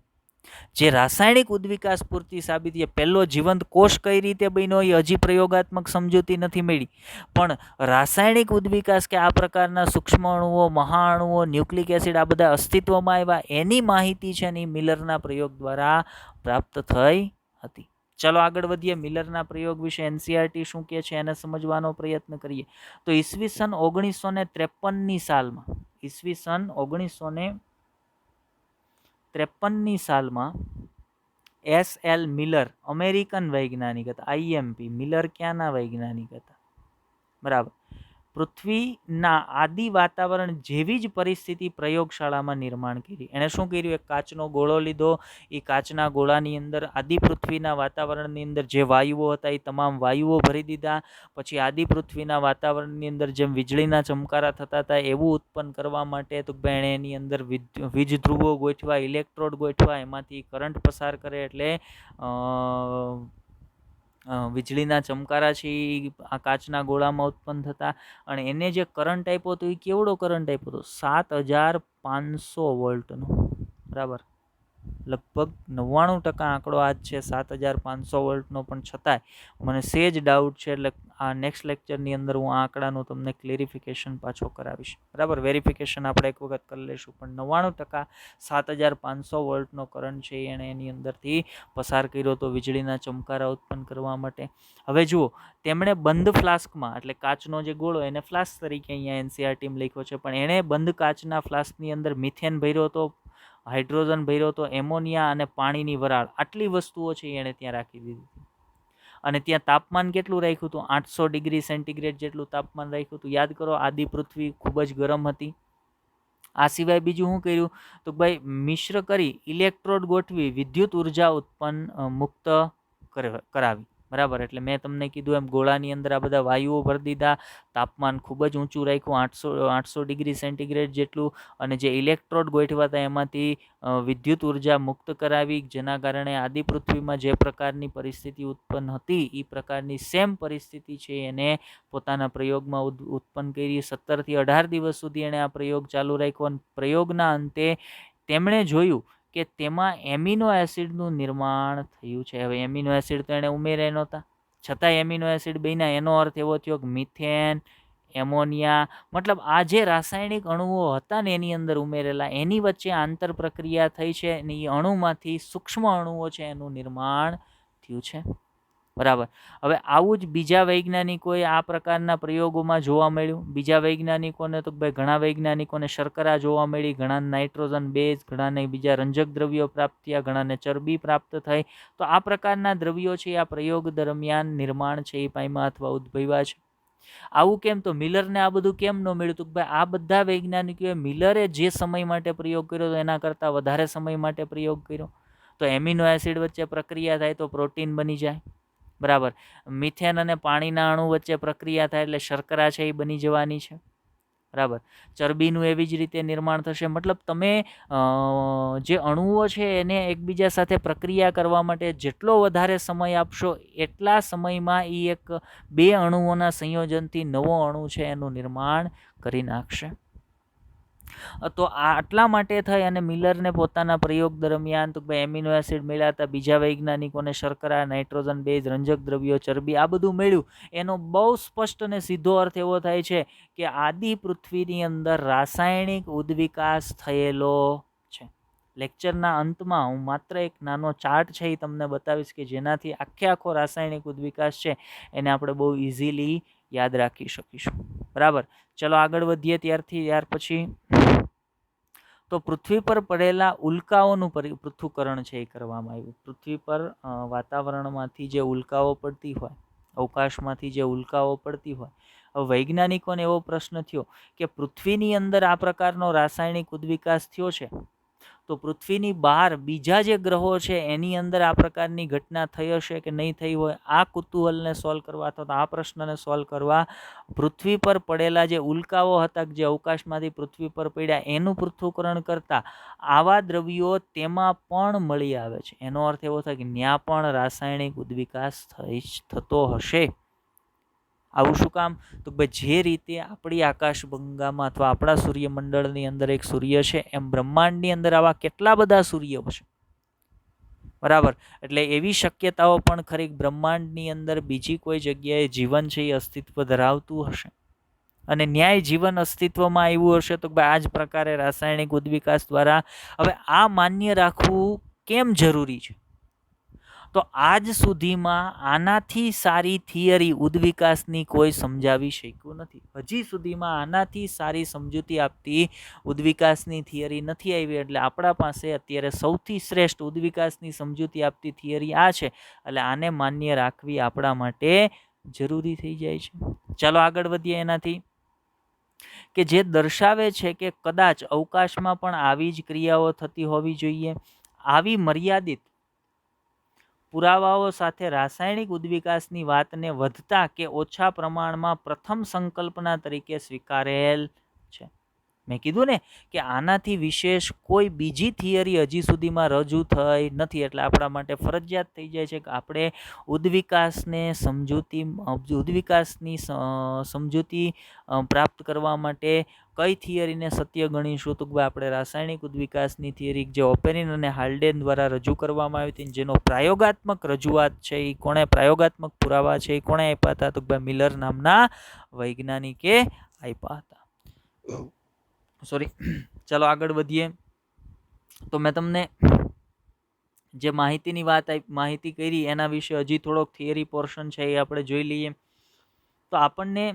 જે રાસાયણિક ઉદ્વિકાસ પૂરતી સાબિતી, પહેલો જીવંત કોષ કઈ રીતે બન્યો એ હજી પ્રયોગાત્મક સમજૂતી નથી મળી, પણ રાસાયણિક ઉદ્વિકાસ કે આ પ્રકારના સૂક્ષ્મ અણુઓ, મહાઅણુઓ, ન્યુક્લિક એસિડ આ બધા અસ્તિત્વમાં આવ્યા એની માહિતી છે ને મિલરના પ્રયોગ દ્વારા પ્રાપ્ત થઈ હતી. ચલો આગળ વધીએ. મિલરના પ્રયોગ વિશે એનસીઆરટી શું કહે છે એને સમજવાનો પ્રયત્ન કરીએ. તો ઈસવીસન 1953ની સાલમાં, ઈસવીસન 1953ની સાલમાં એસ.એલ. મિલર અમેરિકન વૈજ્ઞાનિક હતા. આઈએમપી મિલર ક્યાંના વૈજ્ઞાનિક હતા? બરાબર. પૃથ્વીના આદિ વાતાવરણ જેવી જ પરિસ્થિતિ પ્રયોગશાળામાં નિર્માણ કરી. એણે શું કર્યું, એક કાચનો ગોળો લીધો, એ કાચના ગોળાની અંદર આદિ પૃથ્વીના વાતાવરણની અંદર જે વાયુઓ હતા એ તમામ વાયુઓ ભરી દીધા. પછી આદિ પૃથ્વીના વાતાવરણની અંદર જેમ વીજળીના ચમકારા થતા હતા એવું ઉત્પન્ન કરવા માટે તો એણે એની અંદર વીજ ધ્રુવો ગોઠવા, ઇલેક્ટ્રોડ ગોઠવા, એમાંથી કરંટ પસાર કરે એટલે વીજળીના ચમકારા છે એ આ કાચના ગોળામાં ઉત્પન્ન થતા અને એને જે કરંટ આપ્યો હતો એ કેવડો કરંટ આપ્યો હતો? 7500 વોલ્ટનો. બરાબર. લગભગ 99% આંકડો આ જ છે 7500 વોલ્ટનો, પણ છતાંય મને સેજ ડાઉટ છે. એટલે આ નેક્સ્ટ લેક્ચરની અંદર હું આ આંકડાનું તમને ક્લેરિફિકેશન પાછો કરાવીશ. બરાબર, વેરિફિકેશન આપણે એક વખત કરી લઈશું, પણ 99% 7500 વોલ્ટનો કરંટ છે એણે એની અંદરથી પસાર કર્યો હતો વીજળીના ચમકારા ઉત્પન્ન કરવા માટે. હવે જુઓ, તેમણે બંધ ફ્લાસ્કમાં, એટલે કાચનો જે ગોળો એને ફ્લાસ્ક તરીકે અહીંયા એનસીઆરટીમાં લખ્યો છે, પણ એણે બંધ કાચના ફ્લાસ્કની અંદર મિથેન ભર્યો હતો, હાઇડ્રોજન ભર્યો હતો, એમોનિયા અને પાણીની વરાળ, આટલી વસ્તુઓ છે એણે ત્યાં રાખી દીધી હતી. અને ત્યાં તાપમાન કેટલું રાખ્યું હતું? 800 ડિગ્રી સેન્ટીગ્રેડ જેટલું તાપમાન રાખ્યું હતું. યાદ કરો, આદિ પૃથ્વી ખૂબ જ ગરમ હતી. આ સિવાય બીજું શું કર્યું? તો ભાઈ મિશ્ર કરી ઇલેક્ટ્રોડ ગોઠવી વિદ્યુત ઉર્જા ઉત્પન્ન મુક્ત કરાવી. બરાબર, એટલે મેં તમને કીધું એમ ગોળાની અંદર આ બધા વાયુઓ ભરી દીધા, તાપમાન ખૂબ જ ઊંચું રાખ્યું, 800 ડિગ્રી સેન્ટીગ્રેડ જેટલું, અને જે ઇલેક્ટ્રોડ ગોઠવા હતા એમાંથી વિદ્યુત ઉર્જા મુક્ત કરાવી, જેના કારણે આદિ પૃથ્વીમાં જે પ્રકારની પરિસ્થિતિ ઉત્પન્ન હતી એ પ્રકારની સેમ પરિસ્થિતિ છે એને પોતાના પ્રયોગમાં ઉત્પન્ન કરી. 17 થી 18 દિવસ સુધી એણે આ પ્રયોગ ચાલુ રાખ્યો, અને પ્રયોગના અંતે તેમણે જોયું કે તેમાં એમિનો એસિડનું નિર્માણ થયું છે. હવે એમિનો એસિડ તો એણે ઉમેર્યા નહોતા, છતાં એમિનો એસિડ બન્યા. એનો અર્થ એવો થયો કે મિથેન, એમોનિયા, મતલબ આ જે રાસાયણિક અણુઓ હતા ને એની અંદર ઉમેરેલા, એની વચ્ચે આંતર પ્રક્રિયા થઈ છે અને એ અણુમાંથી સૂક્ષ્મ અણુઓ છે એનું નિર્માણ થયું છે. બરાબર, હવે આવું જ બીજા વૈજ્ઞાનિકોએ આ પ્રકારના પ્રયોગોમાં જોવા મળ્યું. બીજા વૈજ્ઞાનિકોને તો ભાઈ ઘણા વૈજ્ઞાનિકોને શર્કરા જોવા મળી, ઘણાને નાઇટ્રોજન બેઝ, ઘણાને બીજા રંજક દ્રવ્યો પ્રાપ્ત થયા, ઘણાને ચરબી પ્રાપ્ત થઈ. તો આ પ્રકારના દ્રવ્યો છે આ પ્રયોગ દરમિયાન નિર્માણ છે એ પામ્યા અથવા ઉદ્ભવ્યા છે. આવું કેમ? તો મિલરને આ બધું કેમ ન મળ્યું? તો ભાઈ આ બધા વૈજ્ઞાનિકોએ મિલરે જે સમય માટે પ્રયોગ કર્યો હતો એના કરતાં વધારે સમય માટે પ્રયોગ કર્યો. તો એમિનો એસિડ વચ્ચે પ્રક્રિયા થાય તો પ્રોટીન બની જાય. બરાબર, મિથેન અને પાણીના અણુ વચ્ચે પ્રક્રિયા થાય એટલે શર્કરા છે એ બની જવાની છે. બરાબર, ચરબીનું એવી જ રીતે નિર્માણ થશે. મતલબ તમે જે અણુઓ છે એને એકબીજા સાથે પ્રક્રિયા કરવા માટે જેટલો વધારે સમય આપશો એટલા સમયમાં એ એક બે અણુઓના સંયોજનથી નવો અણુ છે એનું નિર્માણ કરી નાખશે. તો આટલા માટે થઈ અને મિલરને પોતાના પ્રયોગ દરમિયાન તો ભાઈ એમિનો એસિડ મળ્યા હતા, બીજા વૈજ્ઞાનિકોને શર્કરા, નાઇટ્રોજન બેઝ, રંજક દ્રવ્યો, ચરબી, આ બધું મળ્યું. એનો બહુ સ્પષ્ટ અને સીધો અર્થ એવો થાય છે કે આદિ પૃથ્વીની અંદર રાસાયણિક ઉદ્વિકાસ થયેલો છે. લેક્ચરના અંતમાં હું માત્ર એક નાનો ચાર્ટ છે એ તમને બતાવીશ કે જેનાથી આખો રાસાયણિક ઉદ્વિકાસ છે એને આપણે બહુ ઇઝીલી યાદ રાખી શકીશું. બરાબર, ચલો આગળ વધીએ. ત્યાર પછી તો પૃથ્વી પર પડેલા ઉલ્કાઓનું પૃથ્થકરણ છે એ કરવામાં આવ્યું. પૃથ્વી પર વાતાવરણમાંથી જે ઉલ્કાઓ પડતી હોય, અવકાશમાંથી જે ઉલ્કાઓ પડતી હોય, હવે વૈજ્ઞાનિકોને એવો પ્રશ્ન થયો કે પૃથ્વીની અંદર આ પ્રકારનો રાસાયણિક ઉદ્વિકાસ થયો છે, તો પૃથ્વીની બહાર બીજા જે ગ્રહો છે એની અંદર આ પ્રકારની ઘટના થઈ હશે કે નહીં થઈ હોય? આ કુતૂહલને સોલ્વ કરવા અથવા આ પ્રશ્નને સોલ્વ કરવા પૃથ્વી પર પડેલા જે ઉલ્કાઓ હતા જે અવકાશમાંથી પૃથ્વી પર પડ્યા એનું પૃથ્થકરણ કરતા આવા દ્રવ્યો તેમાં પણ મળી આવે છે. એનો અર્થ એવો થાય કે ત્યાં પણ રાસાયણિક ઉદ્વિકાસ થતો હશે. આવું શું કામ? તો ભાઈ જે રીતે આપણી આકાશગંગામાં અથવા આપણા સૂર્યમંડળની અંદર એક સૂર્ય છે એમ બ્રહ્માંડની અંદર આવા કેટલા બધા સૂર્યો છે. બરાબર, એટલે એવી શક્યતાઓ પણ ખરી બ્રહ્માંડની અંદર બીજી કોઈ જગ્યાએ જીવન છે એ અસ્તિત્વ ધરાવતું હશે, અને ન્યાય જીવન અસ્તિત્વમાં આવ્યું હશે તો ભાઈ આ જ પ્રકારે રાસાયણિક ઉદ્વિકાસ દ્વારા. હવે આ માન્ય રાખવું કેમ જરૂરી છે? તો આજ સુધીમાં આનાથી સારી થિયરી ઉદ્વિકાસની કોઈ સમજાવી શક્યું નથી. હજી સુધીમાં આનાથી સારી સમજૂતી આપતી ઉદ્વિકાસની થિયરી નથી આવી. એટલે આપણા પાસે અત્યારે સૌથી શ્રેષ્ઠ ઉદ્વિકાસની સમજૂતી આપતી થિયરી આ છે. એટલે આને માન્ય રાખવી આપણા માટે જરૂરી થઈ જાય છે. ચાલો આગળ વધીએ. એનાથી કે જે દર્શાવે છે કે કદાચ અવકાશમાં પણ આવી જ ક્રિયાઓ થતી હોવી જોઈએ. આવી મર્યાદિત પુરાવાઓ સાથે રાસાયણિક ઉદ્વિકાસની વાતને વધતા કે ઓછા પ્રમાણમાં પ્રથમ સંકલ્પના તરીકે સ્વીકારેલ છે. મેં કીધું ને કે આનાથી વિશેષ કોઈ બીજી થિયરી હજી સુધીમાં રજૂ થઈ નથી. એટલે આપણા માટે ફરજિયાત થઈ જાય છે કે આપણે ઉદ્વિકાસની સમજૂતી પ્રાપ્ત કરવા માટે કઈ થિયરીને સત્ય ગણીશું? તો આપણે રાસાયણિક ઉદ્વિકાસની થિયરી જે ઓપેરિન અને હાલ્ડેન દ્વારા રજૂ કરવામાં આવી હતી, જેનો પ્રાયોગાત્મક રજૂઆત છે એ કોણે, પ્રાયોગાત્મક પુરાવા છે એ કોણે આપ્યા હતા? તો મિલર નામના વૈજ્ઞાનિકે આપ્યા હતા. સોરી, ચાલો આગળ વધીએ. તો મેં તમને જે માહિતી કરી એના વિશે હજી થોડોક થિયરી પોર્શન છે એ આપણે જોઈ લઈએ. તો આપણને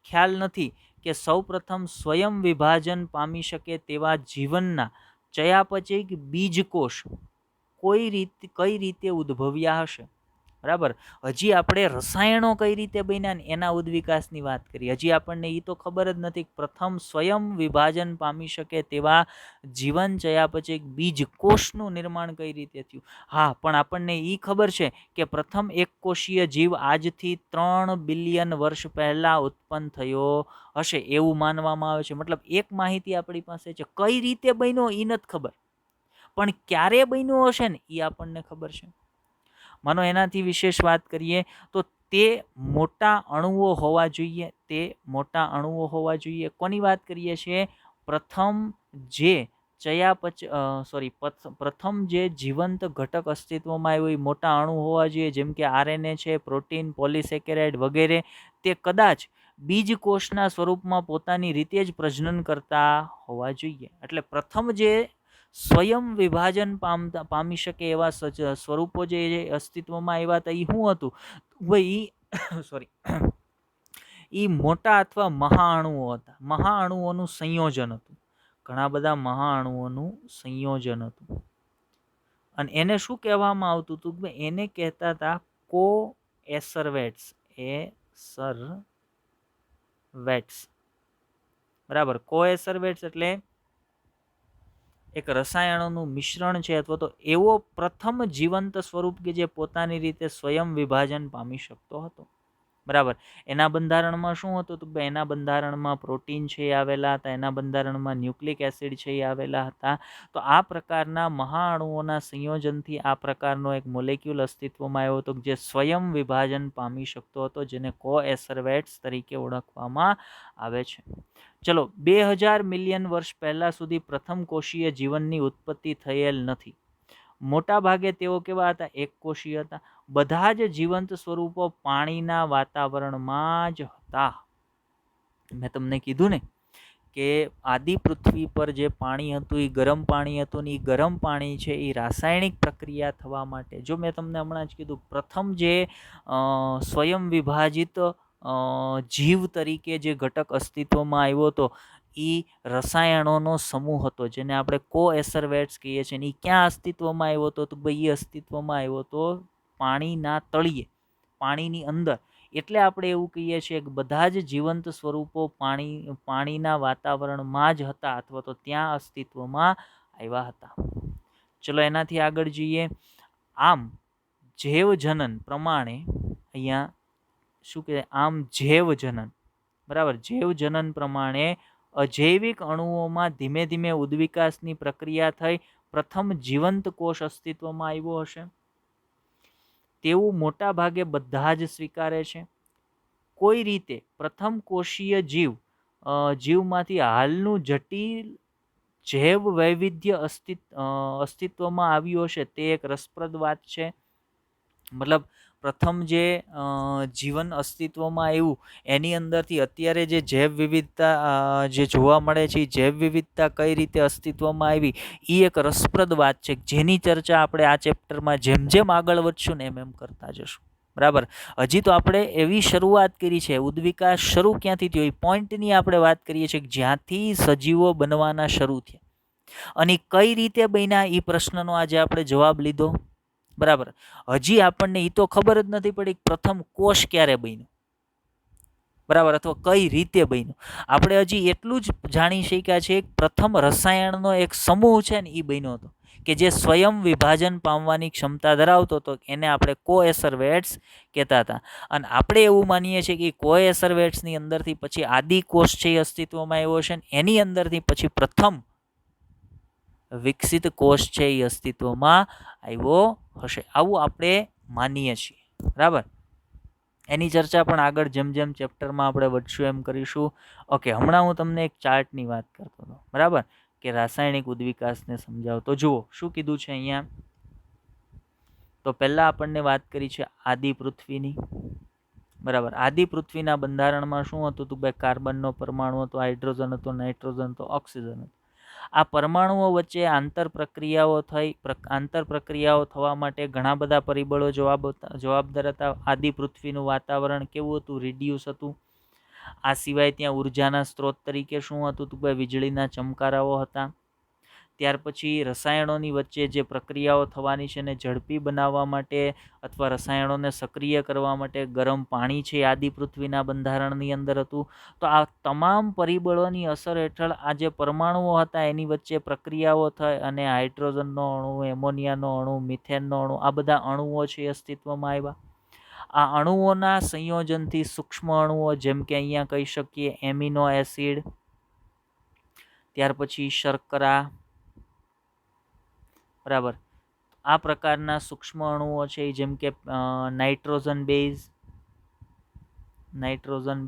ખ્યાલ નથી કે સૌપ્રથમ સ્વયં વિભાજન પામી શકે તેવા જીવનના ચયાપચયિક બીજકોષ કઈ રીતે ઉદ્ભવ્યા હશે? બરાબર. હજી આપણે રસાયણો કઈ રીતે બન્યા ને એના ઉદ્વિકાસની વાત કરી. હજી આપણને એ તો ખબર જ નથી પ્રથમ સ્વયં વિભાજન પામી શકે તેવા જીવન ચયાપચયિક બીજકોષનું નિર્માણ કઈ રીતે થયું. હા, પણ આપણને એ ખબર છે કે પ્રથમ એક કોષીય જીવ આજથી 3 બિલિયન વર્ષ પહેલા ઉત્પન્ન થયો હશે એવું માનવામાં આવે છે. મતલબ એક માહિતી આપણી પાસે છે, કઈ રીતે બન્યો એ નથી ખબર, પણ ક્યારે બન્યો હશે ને એ આપણને ખબર છે. માનો એનાથી વિશેષ વાત કરીએ તો તે મોટા અણુઓ હોવા જોઈએ. કોની વાત કરીએ છીએ? પ્રથમ જે જીવંત ઘટક અસ્તિત્વમાં આવ્યો એ મોટા અણુ હોવા જોઈએ, જેમ કે આરએનએ છે, પ્રોટીન, પોલિસેકેરાઇડ વગેરે. તે કદાચ બીજકોષના સ્વરૂપમાં પોતાની રીતે જ પ્રજનન કરતા હોવા જોઈએ. એટલે પ્રથમ જે સ્વયં વિભાજન પામી શકે એવા સ્વરૂપો જે અસ્તિત્વમાં આવ્યા હતા એ શું હતું? એ મોટા અથવા મહાઅણુઓ હતા. મહાઅણુઓનું સંયોજન હતું. ઘણા બધા મહાઅણુઓનું સંયોજન હતું. અને એને શું કહેવામાં આવતું હતું? એને કહેતા હતા કોએસરવેટ્સ. બરાબર. કોએસરવેટ્સ એટલે એક રસાયણોનું મિશ્રણ છે, અથવા તો એવો પ્રથમ જીવંત સ્વરૂપ કે જે પોતાની રીતે સ્વયં વિભાજન પામી શકતો હતો. બરાબર. એના બંધારણમાં શું હતું? તો એના બંધારણમાં પ્રોટીન છે એ આવેલા હતા, એના બંધારણમાં ન્યુક્લિક એસિડ છે એ આવેલા હતા. તો આ પ્રકારના મહાઅણુઓના સંયોજનથી આ પ્રકારનો એક મોલેક્યુલ અસ્તિત્વમાં આવ્યો હતો જે સ્વયં વિભાજન પામી શકતો હતો, જેને કોએસરવેટ્સ તરીકે ઓળખવામાં આવે છે. ચલો, 2000 મિલિયન વર્ષ પહેલા સુધી પ્રથમ કોષીય જીવનની ઉત્પત્તિ થયેલ નથી. મોટા ભાગે તેઓ કેવા હતા? એક કોષીય હતા. બધા જ જીવંત સ્વરૂપો પાણીના વાતાવરણમાં જ હતા. મેં તમને કીધું ને કે આદિ પૃથ્વી પર જે પાણી હતું એ ગરમ પાણી હતું, ને એ ગરમ પાણી છે એ રાસાયણિક પ્રક્રિયા થવા માટે, જો મેં તમને હમણાં જ કીધું, પ્રથમ જે સ્વયં વિભાજિત જીવ તરીકે જે ઘટક અસ્તિત્વમાં આવ્યો હતો એ રસાયણોનો સમૂહ હતો, જેને આપણે કોએસરવેટ્સ કહીએ છીએ. એ ક્યાં અસ્તિત્વમાં આવ્યો હતો? તો ભાઈ એ અસ્તિત્વમાં આવ્યો હતો પાણીના તળિયે, પાણીની અંદર. એટલે આપણે એવું કહીએ છીએ કે બધા જ જીવંત સ્વરૂપો પાણીના વાતાવરણમાં જ હતા, અથવા તો ત્યાં અસ્તિત્વમાં આવ્યા હતા. ચલો એનાથી આગળ જઈએ. આમ જૈવજનન પ્રમાણે અહીંયા શું કહે? આમ જૈવજનન, બરાબર, જૈવજનન પ્રમાણે અજૈવિક અણુઓમાં ધીમે ધીમે ઉદ્વિકાસની પ્રક્રિયા થઈ પ્રથમ જીવંત કોષ અસ્તિત્વમાં આવ્યો હશે તેવું મોટા ભાગે બધા જ સ્વીકારે છે. કોઈ રીતે પ્રથમ કોષીય જીવમાંથી હાલનું જટિલ જૈવ વૈવિધ્ય અસ્તિત્વમાં આવ્યું હશે તે એક રસપ્રદ વાત છે. મતલબ પ્રથમ જે જીવન અસ્તિત્વમાં આવ્યું એની અંદરથી અત્યારે જે જૈવ વિવિધતા જે જોવા મળે છે, જૈવ વિવિધતા કઈ રીતે અસ્તિત્વમાં આવી, એ એક રસપ્રદ વાત છે, જેની ચર્ચા આપણે આ ચેપ્ટરમાં જેમ જેમ આગળ વધશું ને એમ કરતા જશું. બરાબર. હજી તો આપણે એવી શરૂઆત કરી છે. ઉદ્વિકાસ શરૂ ક્યાંથી થયો એ પોઈન્ટની આપણે વાત કરીએ છીએ, જ્યાંથી સજીવો બનવાના શરૂ થયા અને કઈ રીતે બન્યા એ પ્રશ્નનો આજે આપણે જવાબ લીધો. બરાબર. હજી આપણને એ તો ખબર જ નથી પડી પ્રથમ કોષ ક્યારે બન્યો, બરાબર, અથવા કઈ રીતે બન્યો. આપણે હજી એટલું જ જાણી શક્યા છે પ્રથમ રસાયણનો એક સમૂહ છે ને એ બન્યો હતો. કે જે સ્વયં વિભાજન પામવાની ક્ષમતા ધરાવતો હતો એને આપણે કોએસરવેટ્સ કહેતા હતા. અને આપણે એવું માનીએ છીએ કે કોએસરવેટ્સની અંદરથી પછી આદિકોષ છે એ અસ્તિત્વમાં આવ્યો છે અને એની અંદરથી પછી પ્રથમ વિકસિત કોષ છે એ અસ્તિત્વમાં આવ્યો હશે, આવું આપણે માનીએ છીએ. બરાબર, એની ચર્ચા પણ આગળ જેમ જેમ ચેપ્ટરમાં આપણે વધશું એમ કરીશું. ઓકે, હમણાં હું તમને એક ચાર્ટની વાત કરતો હતો. બરાબર, કે રાસાયણિક ઉદ્વિકાસને સમજાવો. તો જુઓ શું કીધું છે અહીંયા. તો પહેલા આપણને વાત કરી છે આદિ પૃથ્વીની. બરાબર, આદિ પૃથ્વીના બંધારણમાં શું હતું? તો ભાઈ કાર્બનનો પરમાણુ હતો, હાઇડ્રોજન હતો, નાઇટ્રોજન હતો, ઓક્સિજન હતો. આ પરમાણુઓ વચ્ચે આંતર પ્રક્રિયાઓ થવા માટે ઘણા બધા પરિબળો જવાબદાર હતા. આદિ પૃથ્વીનું વાતાવરણ કેવું હતું? રિડ્યુસ હતું. આ સિવાય ત્યાં ઉર્જાના સ્ત્રોત તરીકે શું હતું? તો ભાઈ વીજળીના ચમકારાઓ હતા. ત્યાર પછી રસાયણોની વચ્ચે જે પ્રક્રિયાઓ થવાની છે એને ઝડપી બનાવવા માટે અથવા રસાયણોને સક્રિય કરવા માટે ગરમ પાણી છે આદિ પૃથ્વીના બંધારણની અંદર હતું. તો આ તમામ પરિબળોની અસર હેઠળ આ જે પરમાણુઓ હતા એની વચ્ચે પ્રક્રિયાઓ થઈ અને હાઇડ્રોજનનો અણુ, એમોનિયાનો અણુ, મિથેનનો અણુ, આ બધા અણુઓ છે અસ્તિત્વમાં આવ્યા. આ અણુઓના સંયોજનથી સૂક્ષ્મ અણુઓ જેમ કે અહીંયા કહી શકીએ એમિનો એસિડ, ત્યાર પછી શર્કરા, બરાબર, આ પ્રકારના સૂક્ષ્મ અણુઓ છે જેમ કે નાઇટ્રોજન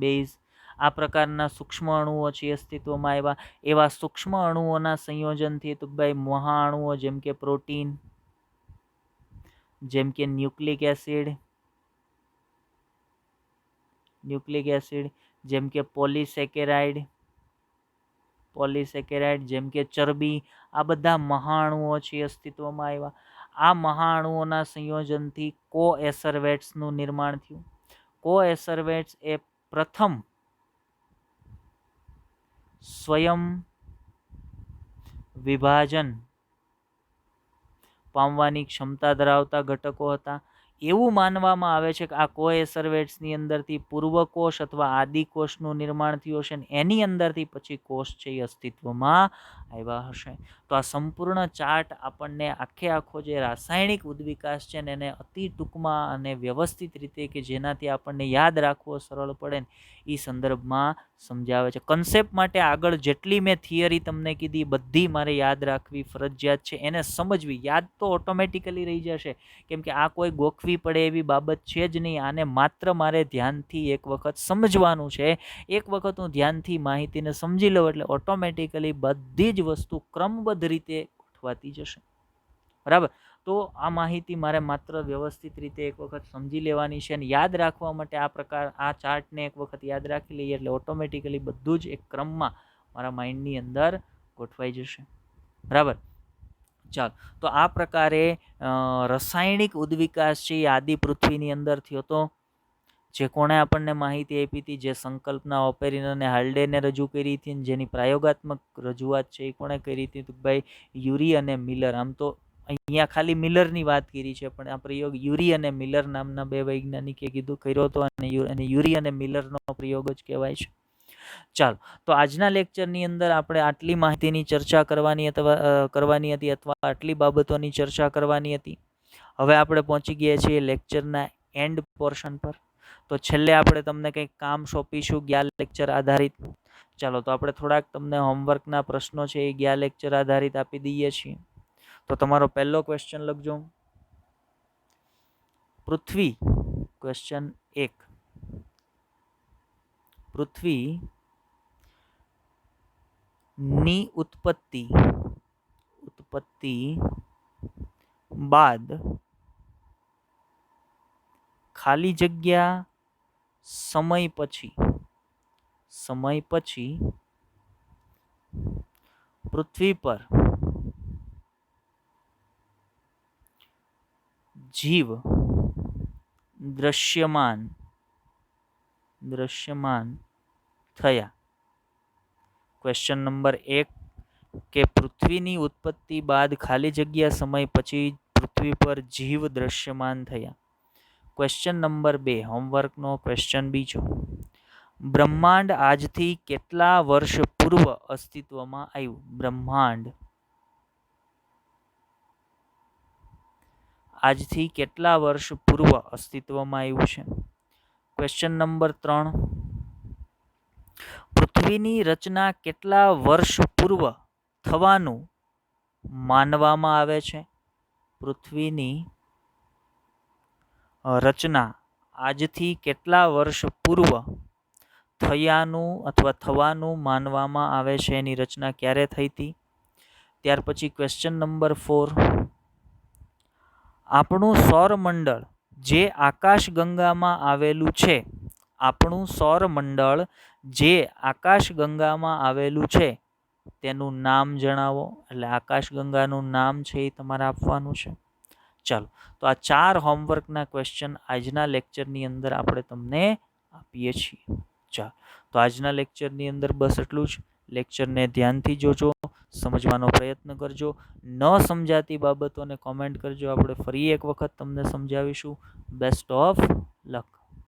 બેઝ, આ પ્રકારના સૂક્ષ્મ અણુઓ છે અસ્તિત્વમાં આવ્યા. એવા સૂક્ષ્મ અણુઓના સંયોજનથી તો ભાઈ મહાઅણુઓ જેમ કે પ્રોટીન, જેમ કે ન્યુક્લિક એસિડ, જેમ કે પોલિસેકેરાઇડ, જેમ કે ચરબી, આ બધા મહાઅણુઓ છે અસ્તિત્વમાં આવ્યા. આ મહાઅણુઓના સંયોજનથી કોએસરવેટ્સનું નિર્માણ થયું. કોએસરવેટ્સ એ પ્રથમ સ્વયં વિભાજન પામવાની ક્ષમતા ધરાવતા ઘટકો હતા. એવું માનવામાં આવે છે કે આ કોએસરવેટ્સની અંદરથી પૂર્વકોષ અથવા આદિકોષનું નિર્માણ થયું હશે અને એની અંદરથી પછી કોષ છે એ અસ્તિત્વમાં આવ્યા હશે. તો આ સંપૂર્ણ ચાર્ટ આપણને આખો જે રાસાયણિક ઉદ્વિકાસ છે ને એને અતિ ટૂંકમાં અને વ્યવસ્થિત રીતે કે જેનાથી આપણને યાદ રાખવો સરળ પડે ને એ સંદર્ભમાં સમજાવે છે. કન્સેપ્ટ માટે આગળ જેટલી મેં થિયરી તમને કીધી બધી મારે યાદ રાખવી ફરજિયાત છે. એને સમજવી, યાદ તો ઓટોમેટિકલી રહી જશે કેમ કે આ કોઈ ગોખવી પડે એવી બાબત છે જ નહીં. આને માત્ર મારે ધ્યાનથી એક વખત સમજવાનું છે. એક વખત હું ધ્યાનથી માહિતીને સમજી લઉં એટલે ઓટોમેટિકલી બધી જ વસ્તુ ક્રમબદ્ધ રીતે ગોઠવાતી જશે. બરાબર, તો આ માહિતી મારે માત્ર વ્યવસ્થિત રીતે એક વખત સમજી લેવાની છે અને યાદ રાખવા માટે આ ચાર્ટને એક વખત યાદ રાખી લઈએ એટલે ઓટોમેટિકલી બધું જ એક ક્રમમાં મારા માઇન્ડની અંદર ગોઠવાઈ જશે. બરાબર, ચાલો, તો આ પ્રકારે રાસાયણિક ઉદ્વિકાસ છે એ આદિ પૃથ્વીની અંદર થયો હતો. જે કોણે આપણને માહિતી આપી હતી, જે સંકલ્પના ઓપેરિન અને હાલ્ડેને રજૂ કરી હતી, જેની પ્રાયોગાત્મક રજૂઆત છે એ કોણે કરી હતી? તો ભાઈ યુરી અને મિલર. આમ તો અહીંયા ખાલી મિલરની વાત કરી છે પણ આ પ્રયોગ યુરી અને મિલર નામના બે વૈજ્ઞાનિકે કર્યો હતો અને યુરી અને મિલરનો પ્રયોગ જ કહેવાય છે. ચાલો, તો આજના લેક્ચરની અંદર આપણે આટલી માહિતીની ચર્ચા કરવાની હતી અથવા આટલી બાબતોની ચર્ચા કરવાની હતી. હવે આપણે પહોંચી ગયા છીએ લેક્ચરના એન્ડ પોર્શન પર. તો છેલ્લે આપણે તમને કંઈક કામ સોંપીશું ગયા લેક્ચર આધારિત. ચાલો, તો આપણે થોડાક તમને હોમવર્કના પ્રશ્નો છે એ ગયા લેક્ચર આધારિત આપી દઈએ છીએ. તો તમારો પહેલો ક્વેશ્ચન લખજો. પૃથ્વી, ક્વેશ્ચન 1, પૃથ્વી ની ઉત્પત્તિ બાદ ખાલી જગ્યા સમય પછી પૃથ્વી પર જીવ દ્રશ્યમાન થયા. ક્વેશ્ચન નંબર 1 કે પૃથ્વીની ઉત્પત્તિ બાદ ખાલી જગ્યા સમય પછી પૃથ્વી પર જીવ દ્રશ્યમાન થયા. ક્વેશ્ચન નંબર 2 હોમવર્કનો ક્વેશ્ચન બીજો. બ્રહ્માંડ આજથી કેટલા વર્ષ પૂર્વ અસ્તિત્વમાં આવ્યું? બ્રહ્માંડ આજથી કેટલા વર્ષ પૂર્વ અસ્તિત્વમાં આવ્યું છે? ક્વેશ્ચન નંબર 3, પૃથ્વીની રચના કેટલા વર્ષ પૂર્વ થવાનું માનવામાં આવે છે? પૃથ્વીની રચના આજથી કેટલા વર્ષ પૂર્વ થવાનું માનવામાં આવે છે? એની રચના ક્યારે થઈ હતી? ત્યાર પછી ક્વેશ્ચન નંબર 4, આપણું સૌરમંડળ જે આકાશગંગામાં આવેલું છે, આપણું સૌરમંડળ જે આકાશગંગામાં આવેલું છે તેનું નામ જણાવો. એટલે આકાશગંગાનું નામ છે એ તમારે આપવાનું છે. ચાલો, તો આ 4 હોમવર્કના ક્વેશ્ચન આજના લેક્ચરની અંદર આપણે તમને આપીએ છીએ. ચાલો, તો આજના લેક્ચરની અંદર બસ એટલું જ. લેક્ચરને ધ્યાનથી જોજો, સમજવાનો પ્રયત્ન કરજો. ન સમજાતી બાબતોને કોમેન્ટ કરજો, આપણે ફરી એક વખત તમને સમજાવીશું. Best of luck.